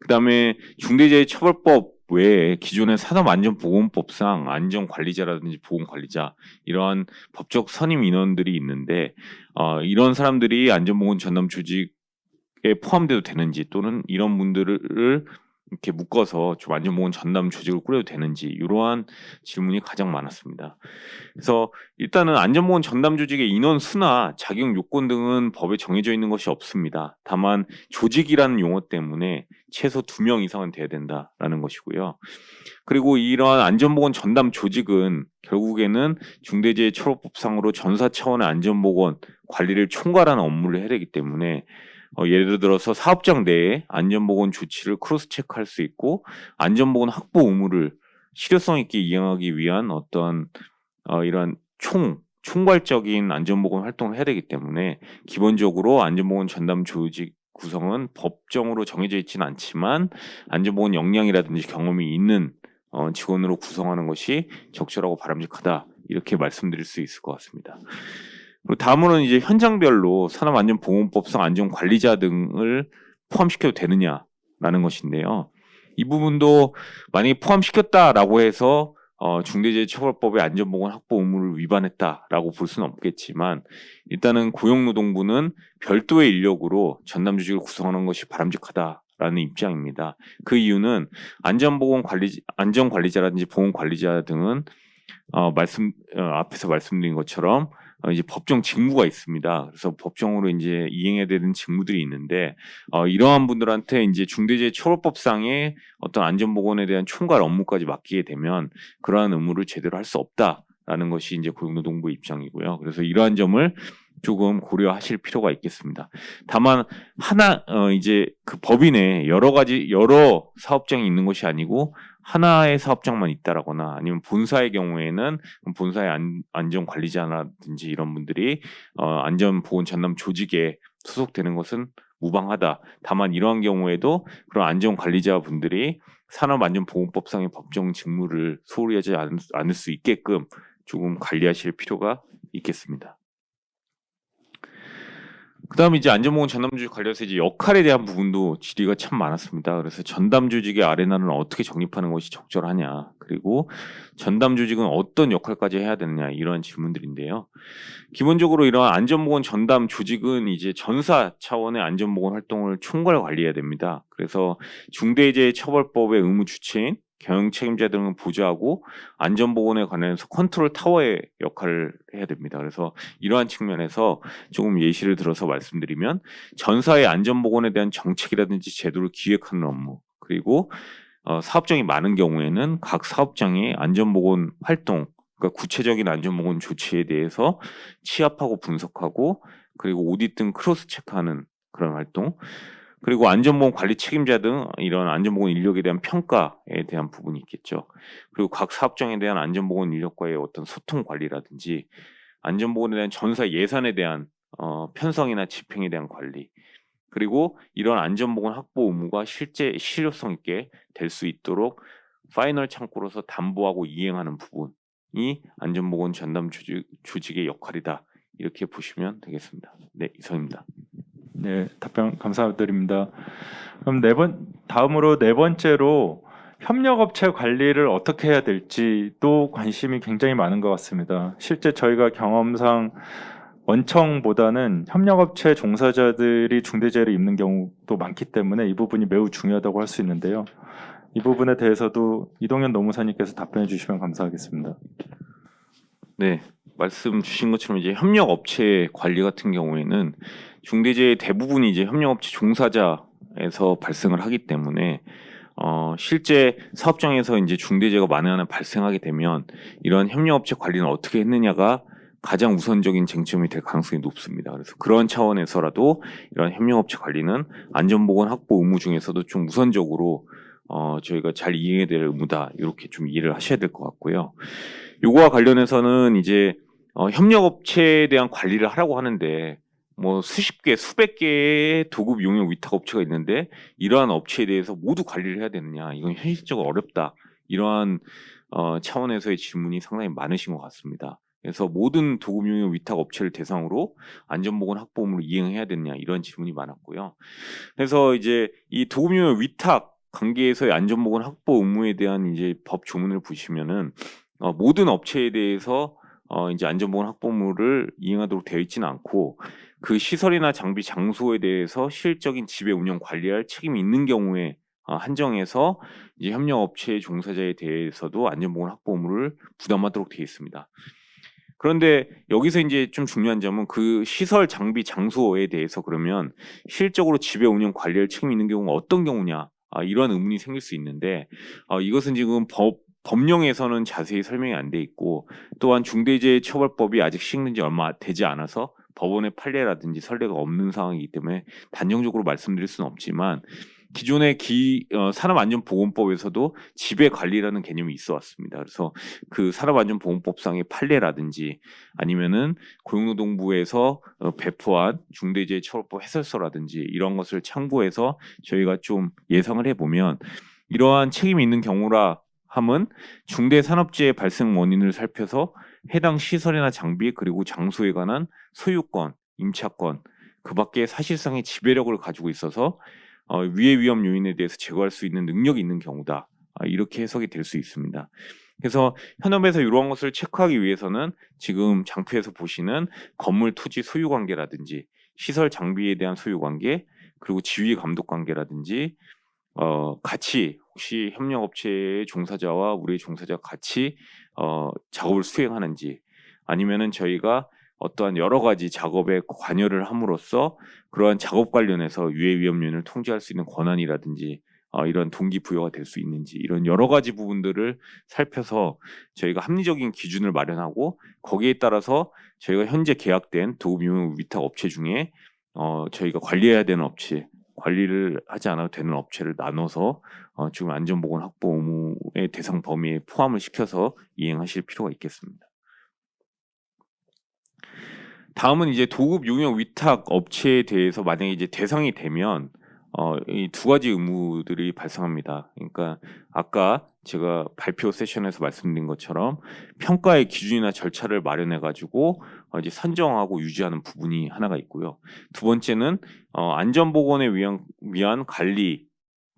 그다음에 중대재해처벌법 외에 기존의 산업안전보건법상 안전관리자라든지 보건관리자 이러한 법적 선임 인원들이 있는데 이런 사람들이 안전보건 전담 조직에 포함돼도 되는지 또는 이런 분들을 이렇게 묶어서 좀 안전보건 전담 조직을 꾸려도 되는지 이러한 질문이 가장 많았습니다. 그래서 일단은 안전보건 전담 조직의 인원 수나 자격 요건 등은 법에 정해져 있는 것이 없습니다. 다만 조직이라는 용어 때문에 최소 2명 이상은 돼야 된다라는 것이고요. 그리고 이러한 안전보건 전담 조직은 결국에는 중대재해처벌법상으로 전사 차원의 안전보건 관리를 총괄하는 업무를 해야 되기 때문에 예를 들어서 사업장 내에 안전보건 조치를 크로스 체크할 수 있고 안전보건 확보 의무를 실효성 있게 이행하기 위한 어떤 이러한 총괄적인 안전보건 활동을 해야 되기 때문에 기본적으로 안전보건 전담 조직 구성은 법정으로 정해져 있지는 않지만 안전보건 역량이라든지 경험이 있는 직원으로 구성하는 것이 적절하고 바람직하다 이렇게 말씀드릴 수 있을 것 같습니다. 그리고 다음으로는 이제 현장별로 산업안전보건법상 안전관리자 등을 포함시켜도 되느냐라는 것인데요. 이 부분도 만약에 포함시켰다라고 해서 중대재해처벌법의 안전보건 확보 의무를 위반했다라고 볼 수는 없겠지만 일단은 고용노동부는 별도의 인력으로 전담 조직을 구성하는 것이 바람직하다라고 라는 입장입니다. 그 이유는 안전관리자라든지 보건관리자 등은 앞에서 말씀드린 것처럼 이제 법정 직무가 있습니다. 그래서 법정으로 이제 이행해야 되는 직무들이 있는데 이러한 분들한테 이제 중대재해처벌법상의 어떤 안전보건에 대한 총괄 업무까지 맡기게 되면 그러한 의무를 제대로 할 수 없다라는 것이 이제 고용노동부의 입장이고요. 그래서 이러한 점을 조금 고려하실 필요가 있겠습니다. 다만 이제 그 법인에 여러 사업장이 있는 것이 아니고 하나의 사업장만 있다라거나 아니면 본사의 경우에는 본사의 안전관리자라든지 이런 분들이 안전보건 전담 조직에 소속되는 것은 무방하다. 다만 이러한 경우에도 그런 안전관리자 분들이 산업안전보건법상의 법정 직무를 소홀히 하지 않을 수 있게끔 조금 관리하실 필요가 있겠습니다. 그다음에 이제 안전보건 전담 조직 관련해서 이제 역할에 대한 부분도 질의가 참 많았습니다. 그래서 전담 조직의 아레나는 어떻게 정립하는 것이 적절하냐, 그리고 전담 조직은 어떤 역할까지 해야 되느냐 이러한 질문들인데요. 기본적으로 이러한 안전보건 전담 조직은 이제 전사 차원의 안전보건 활동을 총괄 관리해야 됩니다. 그래서 중대재해처벌법의 의무 주체인 경영 책임자 등을 보좌하고 안전보건에 관해서 컨트롤 타워의 역할을 해야 됩니다. 그래서 이러한 측면에서 조금 예시를 들어서 말씀드리면 전사의 안전보건에 대한 정책이라든지 제도를 기획하는 업무, 그리고 사업장이 많은 경우에는 각 사업장의 안전보건 활동, 그러니까 구체적인 안전보건 조치에 대해서 취합하고 분석하고 그리고 오디트 등 크로스 체크하는 그런 활동, 그리고 안전보건 관리 책임자 등 이런 안전보건 인력에 대한 평가에 대한 부분이 있겠죠. 그리고 각 사업장에 대한 안전보건 인력과의 어떤 소통 관리라든지 안전보건에 대한 전사 예산에 대한 편성이나 집행에 대한 관리, 그리고 이런 안전보건 확보 의무가 실제 실효성 있게 될 수 있도록 파이널 창구로서 담보하고 이행하는 부분이 안전보건 전담 조직의 역할이다. 이렇게 보시면 되겠습니다. 네, 이상입니다. 네, 답변 감사드립니다. 그럼 다음으로 네 번째로 협력업체 관리를 어떻게 해야 될지도 관심이 굉장히 많은 것 같습니다. 실제 저희가 경험상 원청보다는 협력업체 종사자들이 중대재해를 입는 경우도 많기 때문에 이 부분이 매우 중요하다고 할 수 있는데요. 이 부분에 대해서도 이동현 노무사님께서 답변해 주시면 감사하겠습니다. 네, 말씀 주신 것처럼 이제 협력업체 관리 같은 경우에는 중대재해 대부분이 이제 협력업체 종사자에서 발생을 하기 때문에 실제 사업장에서 이제 중대재해가 만에 하나 발생하게 되면 이러한 협력업체 관리는 어떻게 했느냐가 가장 우선적인 쟁점이 될 가능성이 높습니다. 그래서 그런 차원에서라도 이런 협력업체 관리는 안전보건 확보 의무 중에서도 좀 우선적으로 저희가 잘 이행해야 될 의무다. 이렇게 좀 이해를 하셔야 될 것 같고요. 요거와 관련해서는 이제 협력업체에 대한 관리를 하라고 하는데 뭐 수십 개, 수백 개의 도급 용역 위탁 업체가 있는데 이러한 업체에 대해서 모두 관리를 해야 되느냐? 이건 현실적으로 어렵다. 이러한 차원에서의 질문이 상당히 많으신 것 같습니다. 그래서 모든 도급 용역 위탁 업체를 대상으로 안전보건 확보 의무를 이행해야 되느냐 이런 질문이 많았고요. 그래서 이제 이 도급 용역 위탁 관계에서의 안전보건 확보 의무에 대한 이제 법 조문을 보시면은 모든 업체에 대해서 이제 안전보건 확보 의무를 이행하도록 되어 있지는 않고 그 시설이나 장비, 장소에 대해서 실질적인 지배, 운영, 관리할 책임이 있는 경우에 한정해서 이제 협력업체 종사자에 대해서도 안전보건 확보 의무를 부담하도록 되어 있습니다. 그런데 여기서 이제 좀 중요한 점은 그 시설, 장비, 장소에 대해서 그러면 실질적으로 지배, 운영, 관리할 책임이 있는 경우가 어떤 경우냐 이런 의문이 생길 수 있는데 이것은 지금 법령에서는 자세히 설명이 안 돼 있고 또한 중대재해처벌법이 아직 시행된 지 얼마 되지 않아서 법원의 판례라든지 선례가 없는 상황이기 때문에 단정적으로 말씀드릴 수는 없지만 기존의 산업안전보건법에서도 지배관리라는 개념이 있어 왔습니다. 그래서 그 산업안전보건법상의 판례라든지 아니면은 고용노동부에서 배포한 중대재해처벌법 해설서라든지 이런 것을 참고해서 저희가 좀 예상을 해보면 이러한 책임이 있는 경우라 함은 중대산업재해 발생 원인을 살펴서 해당 시설이나 장비 그리고 장소에 관한 소유권, 임차권, 그 밖에 사실상의 지배력을 가지고 있어서 위해 위험 요인에 대해서 제거할 수 있는 능력이 있는 경우다. 이렇게 해석이 될 수 있습니다. 그래서 현업에서 이러한 것을 체크하기 위해서는 지금 장표에서 보시는 건물 토지 소유관계라든지 시설 장비에 대한 소유관계 그리고 지휘 감독 관계라든지 같이 혹시 협력업체의 종사자와 우리의 종사자가 같이 작업을 수행하는지, 아니면은 저희가 어떠한 여러 가지 작업에 관여를 함으로써 그러한 작업 관련해서 유해 위험 요인을 통제할 수 있는 권한이라든지 이런 동기부여가 될 수 있는지, 이런 여러 가지 부분들을 살펴서 저희가 합리적인 기준을 마련하고, 거기에 따라서 저희가 현재 계약된 도급유형 위탁 업체 중에 저희가 관리해야 되는 업체, 관리를 하지 않아도 되는 업체를 나눠서 지금 안전보건 확보 의무의 대상 범위에 포함을 시켜서 이행하실 필요가 있겠습니다. 다음은 이제 도급 용역 위탁 업체에 대해서 만약에 이제 대상이 되면 이 두 가지 의무들이 발생합니다. 그러니까 아까 제가 발표 세션에서 말씀드린 것처럼 평가의 기준이나 절차를 마련해 가지고 이제 선정하고 유지하는 부분이 하나가 있고요. 두 번째는 안전보건에 위한 관리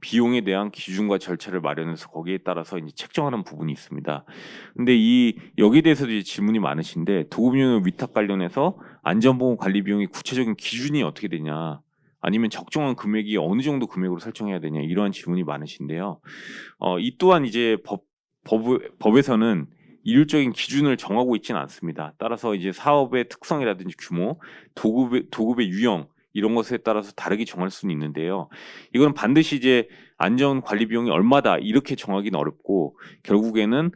비용에 대한 기준과 절차를 마련해서 거기에 따라서 이제 책정하는 부분이 있습니다. 근데 여기에 대해서도 이제 질문이 많으신데, 도급용역 위탁 관련해서 안전보건 관리 비용의 구체적인 기준이 어떻게 되냐, 아니면 적정한 금액이 어느 정도 금액으로 설정해야 되냐, 이러한 질문이 많으신데요. 이 또한 이제 법에서는 일률적인 기준을 정하고 있지는 않습니다. 따라서 이제 사업의 특성이라든지 규모, 도급의 유형, 이런 것에 따라서 다르게 정할 수는 있는데요. 이건 반드시 이제 안전 관리 비용이 얼마다 이렇게 정하기는 어렵고, 결국에는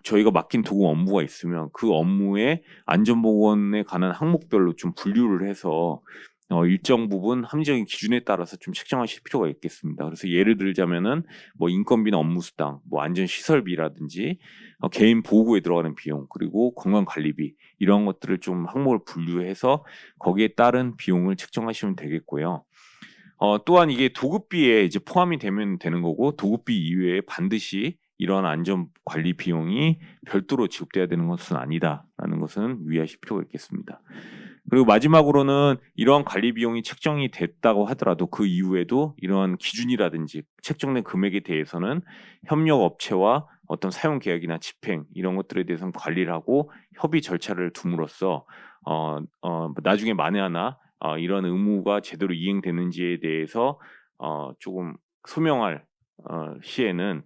저희가 맡긴 도급 업무가 있으면 그 업무의 안전보건에 관한 항목별로 좀 분류를 해서 일정 부분 합리적인 기준에 따라서 좀 책정하실 필요가 있겠습니다. 그래서 예를 들자면은 뭐 인건비나 업무 수당, 뭐 안전 시설비라든지 개인 보호구에 들어가는 비용, 그리고 건강 관리비, 이런 것들을 좀 항목을 분류해서 거기에 따른 비용을 책정하시면 되겠고요. 또한 이게 도급비에 이제 포함이 되면 되는 거고, 도급비 이외에 반드시 이러한 안전 관리 비용이 별도로 지급돼야 되는 것은 아니다라는 것은 유의하실 필요가 있겠습니다. 그리고 마지막으로는 이러한 관리 비용이 책정이 됐다고 하더라도 그 이후에도 이러한 기준이라든지 책정된 금액에 대해서는 협력 업체와 어떤 사용 계약이나 집행, 이런 것들에 대해서는 관리를 하고 협의 절차를 둠으로써 나중에 만에 하나 이런 의무가 제대로 이행되는지에 대해서 조금 소명할 시에는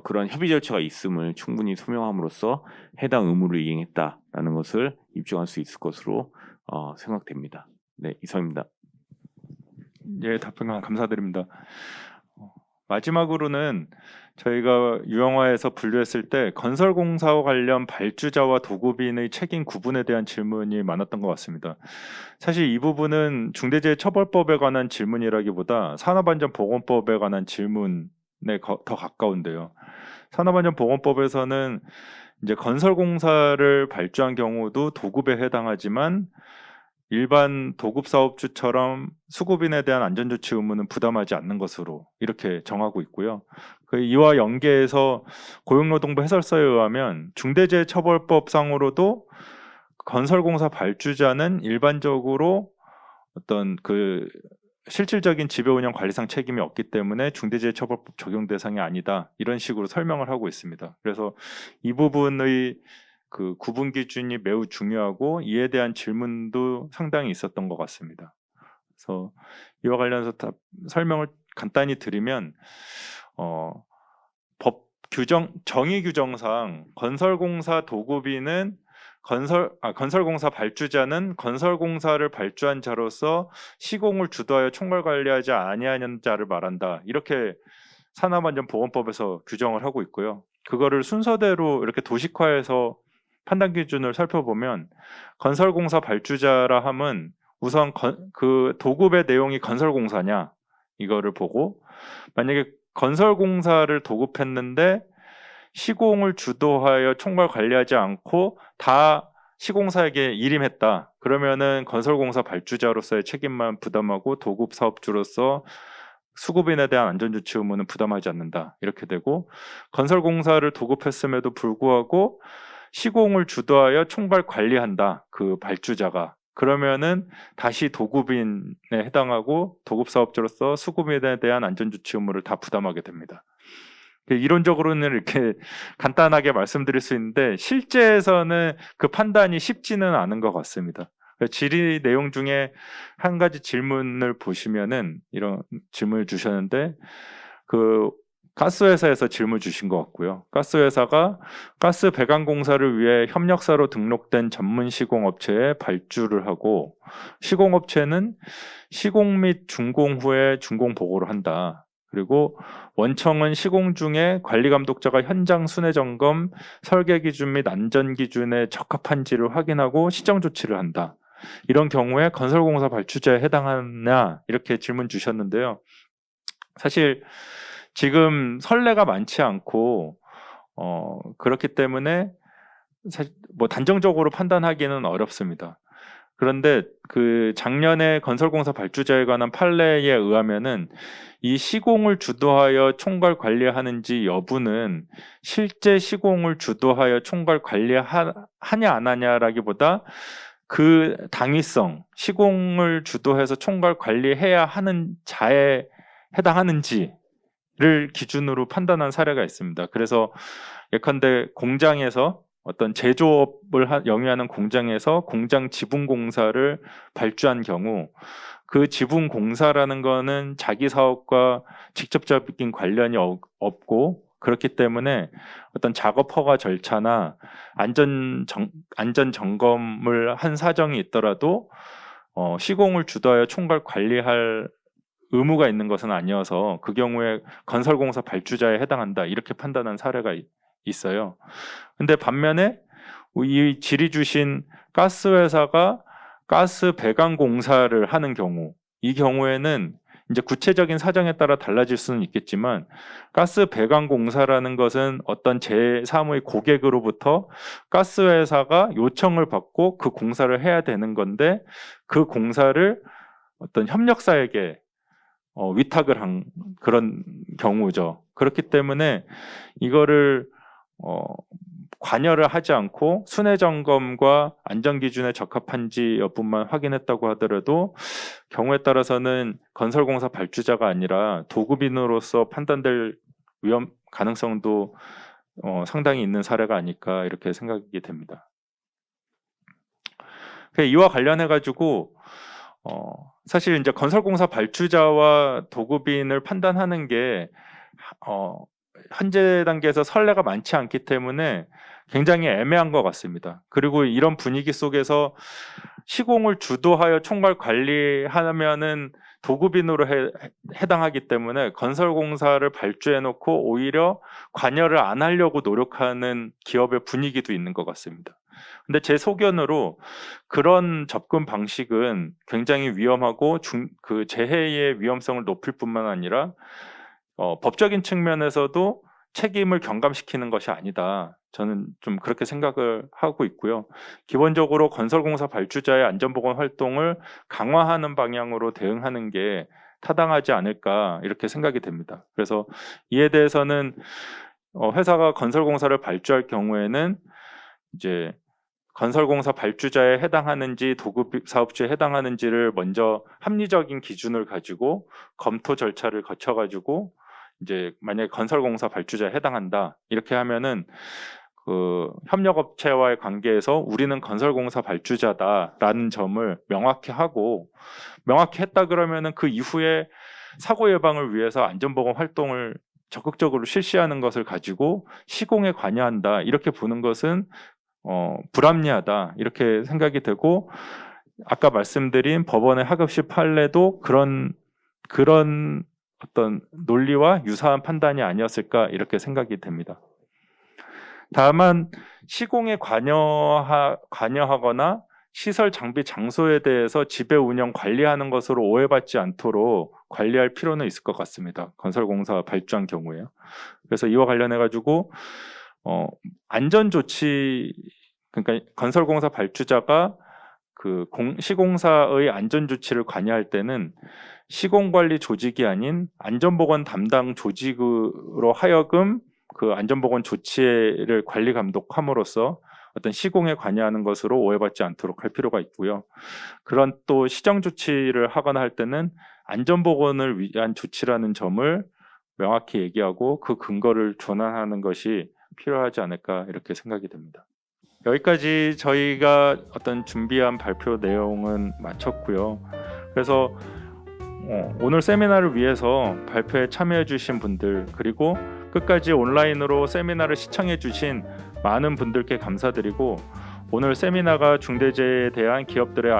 그런 협의 절차가 있음을 충분히 소명함으로써 해당 의무를 이행했다라는 것을 입증할 수 있을 것으로 생각됩니다. 네, 이상입니다. 예, 답변 감사드립니다. 마지막으로는 저희가 유형화에서 분류했을 때 건설공사와 관련 발주자와 도급인의 책임 구분에 대한 질문이 많았던 것 같습니다. 사실 이 부분은 중대재해처벌법에 관한 질문이라기보다 산업안전보건법에 관한 질문에 더 가까운데요. 산업안전보건법에서는 이제 건설공사를 발주한 경우도 도급에 해당하지만 일반 도급 사업주처럼 수급인에 대한 안전조치 의무는 부담하지 않는 것으로 이렇게 정하고 있고요. 이와 연계해서 고용노동부 해설서에 의하면 중대재해처벌법상으로도 건설공사 발주자는 일반적으로 어떤 실질적인 지배운영 관리상 책임이 없기 때문에 중대재해처벌법 적용 대상이 아니다, 이런 식으로 설명을 하고 있습니다. 그래서 이 부분의 구분 기준이 매우 중요하고 이에 대한 질문도 상당히 있었던 것 같습니다. 그래서 이와 관련해서 설명을 간단히 드리면 법 규정 정의 규정상 건설공사 도급인은 건설공사 발주자는 건설공사를 발주한 자로서 시공을 주도하여 총괄 관리하지 아니하는 자를 말한다, 이렇게 산업안전보건법에서 규정을 하고 있고요. 그거를 순서대로 이렇게 도식화해서 판단 기준을 살펴보면 건설공사 발주자라 함은 우선 그 도급의 내용이 건설공사냐, 이거를 보고, 만약에 건설공사를 도급했는데 시공을 주도하여 총괄 관리하지 않고 다 시공사에게 일임했다, 그러면은 건설공사 발주자로서의 책임만 부담하고 도급 사업주로서 수급인에 대한 안전조치 의무는 부담하지 않는다, 이렇게 되고, 건설공사를 도급했음에도 불구하고 시공을 주도하여 총괄 관리한다, 그 발주자가, 그러면은 다시 도급인에 해당하고 도급 사업자로서 수급인에 대한 안전조치 의무를 다 부담하게 됩니다. 이론적으로는 이렇게 간단하게 말씀드릴 수 있는데 실제에서는 그 판단이 쉽지는 않은 것 같습니다. 질의 내용 중에 한 가지 질문을 보시면은 이런 질문을 주셨는데 그 가스회사에서 질문 주신 것 같고요. 가스회사가 가스 배관 공사를 위해 협력사로 등록된 전문 시공업체에 발주를 하고 시공업체는 시공 및 준공 후에 준공 보고를 한다. 그리고 원청은 시공 중에 관리감독자가 현장 순회 점검, 설계 기준 및 안전 기준에 적합한지를 확인하고 시정 조치를 한다. 이런 경우에 건설공사 발주자에 해당하냐 이렇게 질문 주셨는데요. 사실 지금 선례가 많지 않고 그렇기 때문에 사실 뭐 단정적으로 판단하기는 어렵습니다. 그런데 그 작년에 건설공사 발주자에 관한 판례에 의하면은 이 시공을 주도하여 총괄 관리하는지 여부는 실제 시공을 주도하여 총괄 관리하냐 안 하냐라기보다 그 당위성, 시공을 주도해서 총괄 관리해야 하는 자에 해당하는지를 기준으로 판단한 사례가 있습니다. 그래서 예컨대 공장에서 어떤 제조업을 영위하는 공장에서 공장 지분 공사를 발주한 경우 그 지분 공사라는 거는 자기 사업과 직접적인 관련이 없고 그렇기 때문에 어떤 작업 허가 절차나 안전 점검을 한 사정이 있더라도 시공을 주도하여 총괄 관리할 의무가 있는 것은 아니어서 그 경우에 건설공사 발주자에 해당한다 이렇게 판단한 사례가 있어요. 근데 반면에 이 질의 주신 가스회사가 가스 배관 공사를 하는 경우 이 경우에는 이제 구체적인 사정에 따라 달라질 수는 있겠지만 가스 배관 공사라는 것은 어떤 제3의 고객으로부터 가스회사가 요청을 받고 그 공사를 해야 되는 건데 그 공사를 어떤 협력사에게 위탁을 한 그런 경우죠. 그렇기 때문에 이거를 관여를 하지 않고 순회 점검과 안전 기준에 적합한지 여부만 확인했다고 하더라도 경우에 따라서는 건설공사 발주자가 아니라 도급인으로서 판단될 위험 가능성도 상당히 있는 사례가 아닐까 이렇게 생각이 됩니다. 이와 관련해 가지고 사실 이제 건설공사 발주자와 도급인을 판단하는 게 현재 단계에서 선례가 많지 않기 때문에 굉장히 애매한 것 같습니다. 그리고 이런 분위기 속에서 시공을 주도하여 총괄 관리하면은 도급인으로 해당하기 때문에 건설공사를 발주해놓고 오히려 관여를 안 하려고 노력하는 기업의 분위기도 있는 것 같습니다. 근데 제 소견으로 그런 접근 방식은 굉장히 위험하고 그 재해의 위험성을 높일 뿐만 아니라 법적인 측면에서도 책임을 경감시키는 것이 아니다. 저는 좀 그렇게 생각을 하고 있고요. 기본적으로 건설공사 발주자의 안전보건 활동을 강화하는 방향으로 대응하는 게 타당하지 않을까 이렇게 생각이 됩니다. 그래서 이에 대해서는 회사가 건설공사를 발주할 경우에는 이제 건설공사 발주자에 해당하는지 도급 사업주에 해당하는지를 먼저 합리적인 기준을 가지고 검토 절차를 거쳐가지고 이제 만약에 건설공사 발주자에 해당한다 이렇게 하면은 그 협력업체와의 관계에서 우리는 건설공사 발주자다라는 점을 명확히 하고 명확히 했다 그러면은 그 이후에 사고 예방을 위해서 안전보건 활동을 적극적으로 실시하는 것을 가지고 시공에 관여한다 이렇게 보는 것은 불합리하다 이렇게 생각이 되고 아까 말씀드린 법원의 하급시 판례도 그런 어떤 논리와 유사한 판단이 아니었을까 이렇게 생각이 됩니다. 다만 시공에 관여하거나 시설 장비 장소에 대해서 지배 운영 관리하는 것으로 오해받지 않도록 관리할 필요는 있을 것 같습니다. 건설공사 발주한 경우에요. 그래서 이와 관련해 가지고 안전 조치 그러니까 건설공사 발주자가 그 시공사의 안전 조치를 관여할 때는 시공관리 조직이 아닌 안전보건 담당 조직으로 하여금 그 안전보건 조치를 관리 감독함으로써 어떤 시공에 관여하는 것으로 오해받지 않도록 할 필요가 있고요. 그런 또 시정 조치를 하거나 할 때는 안전보건을 위한 조치라는 점을 명확히 얘기하고 그 근거를 전환하는 것이 필요하지 않을까 이렇게 생각이 됩니다. 여기까지 저희가 어떤 준비한 발표 내용은 마쳤고요. 그래서 오늘 세미나를 위해서 발표에 참여해 주신 분들, 그리고 끝까지 온라인으로 세미나를 시청해 주신 많은 분들께 감사드리고, 오늘 세미나가 중대재해에 대한 기업들의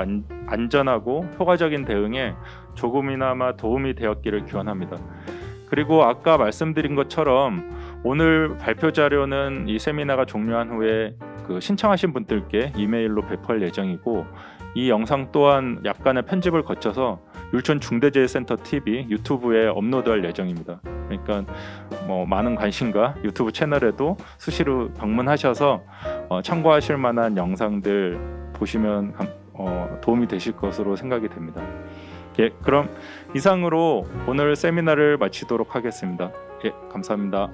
안전하고 효과적인 대응에 조금이나마 도움이 되었기를 기원합니다. 그리고 아까 말씀드린 것처럼 오늘 발표 자료는 이 세미나가 종료한 후에 신청하신 분들께 이메일로 배포할 예정이고, 이 영상 또한 약간의 편집을 거쳐서 율촌 중대재해센터 TV 유튜브에 업로드할 예정입니다. 그러니까 많은 관심과 유튜브 채널에도 수시로 방문하셔서 참고하실 만한 영상들 보시면 도움이 되실 것으로 생각이 됩니다. 예, 그럼 이상으로 오늘 세미나를 마치도록 하겠습니다. 예, 감사합니다.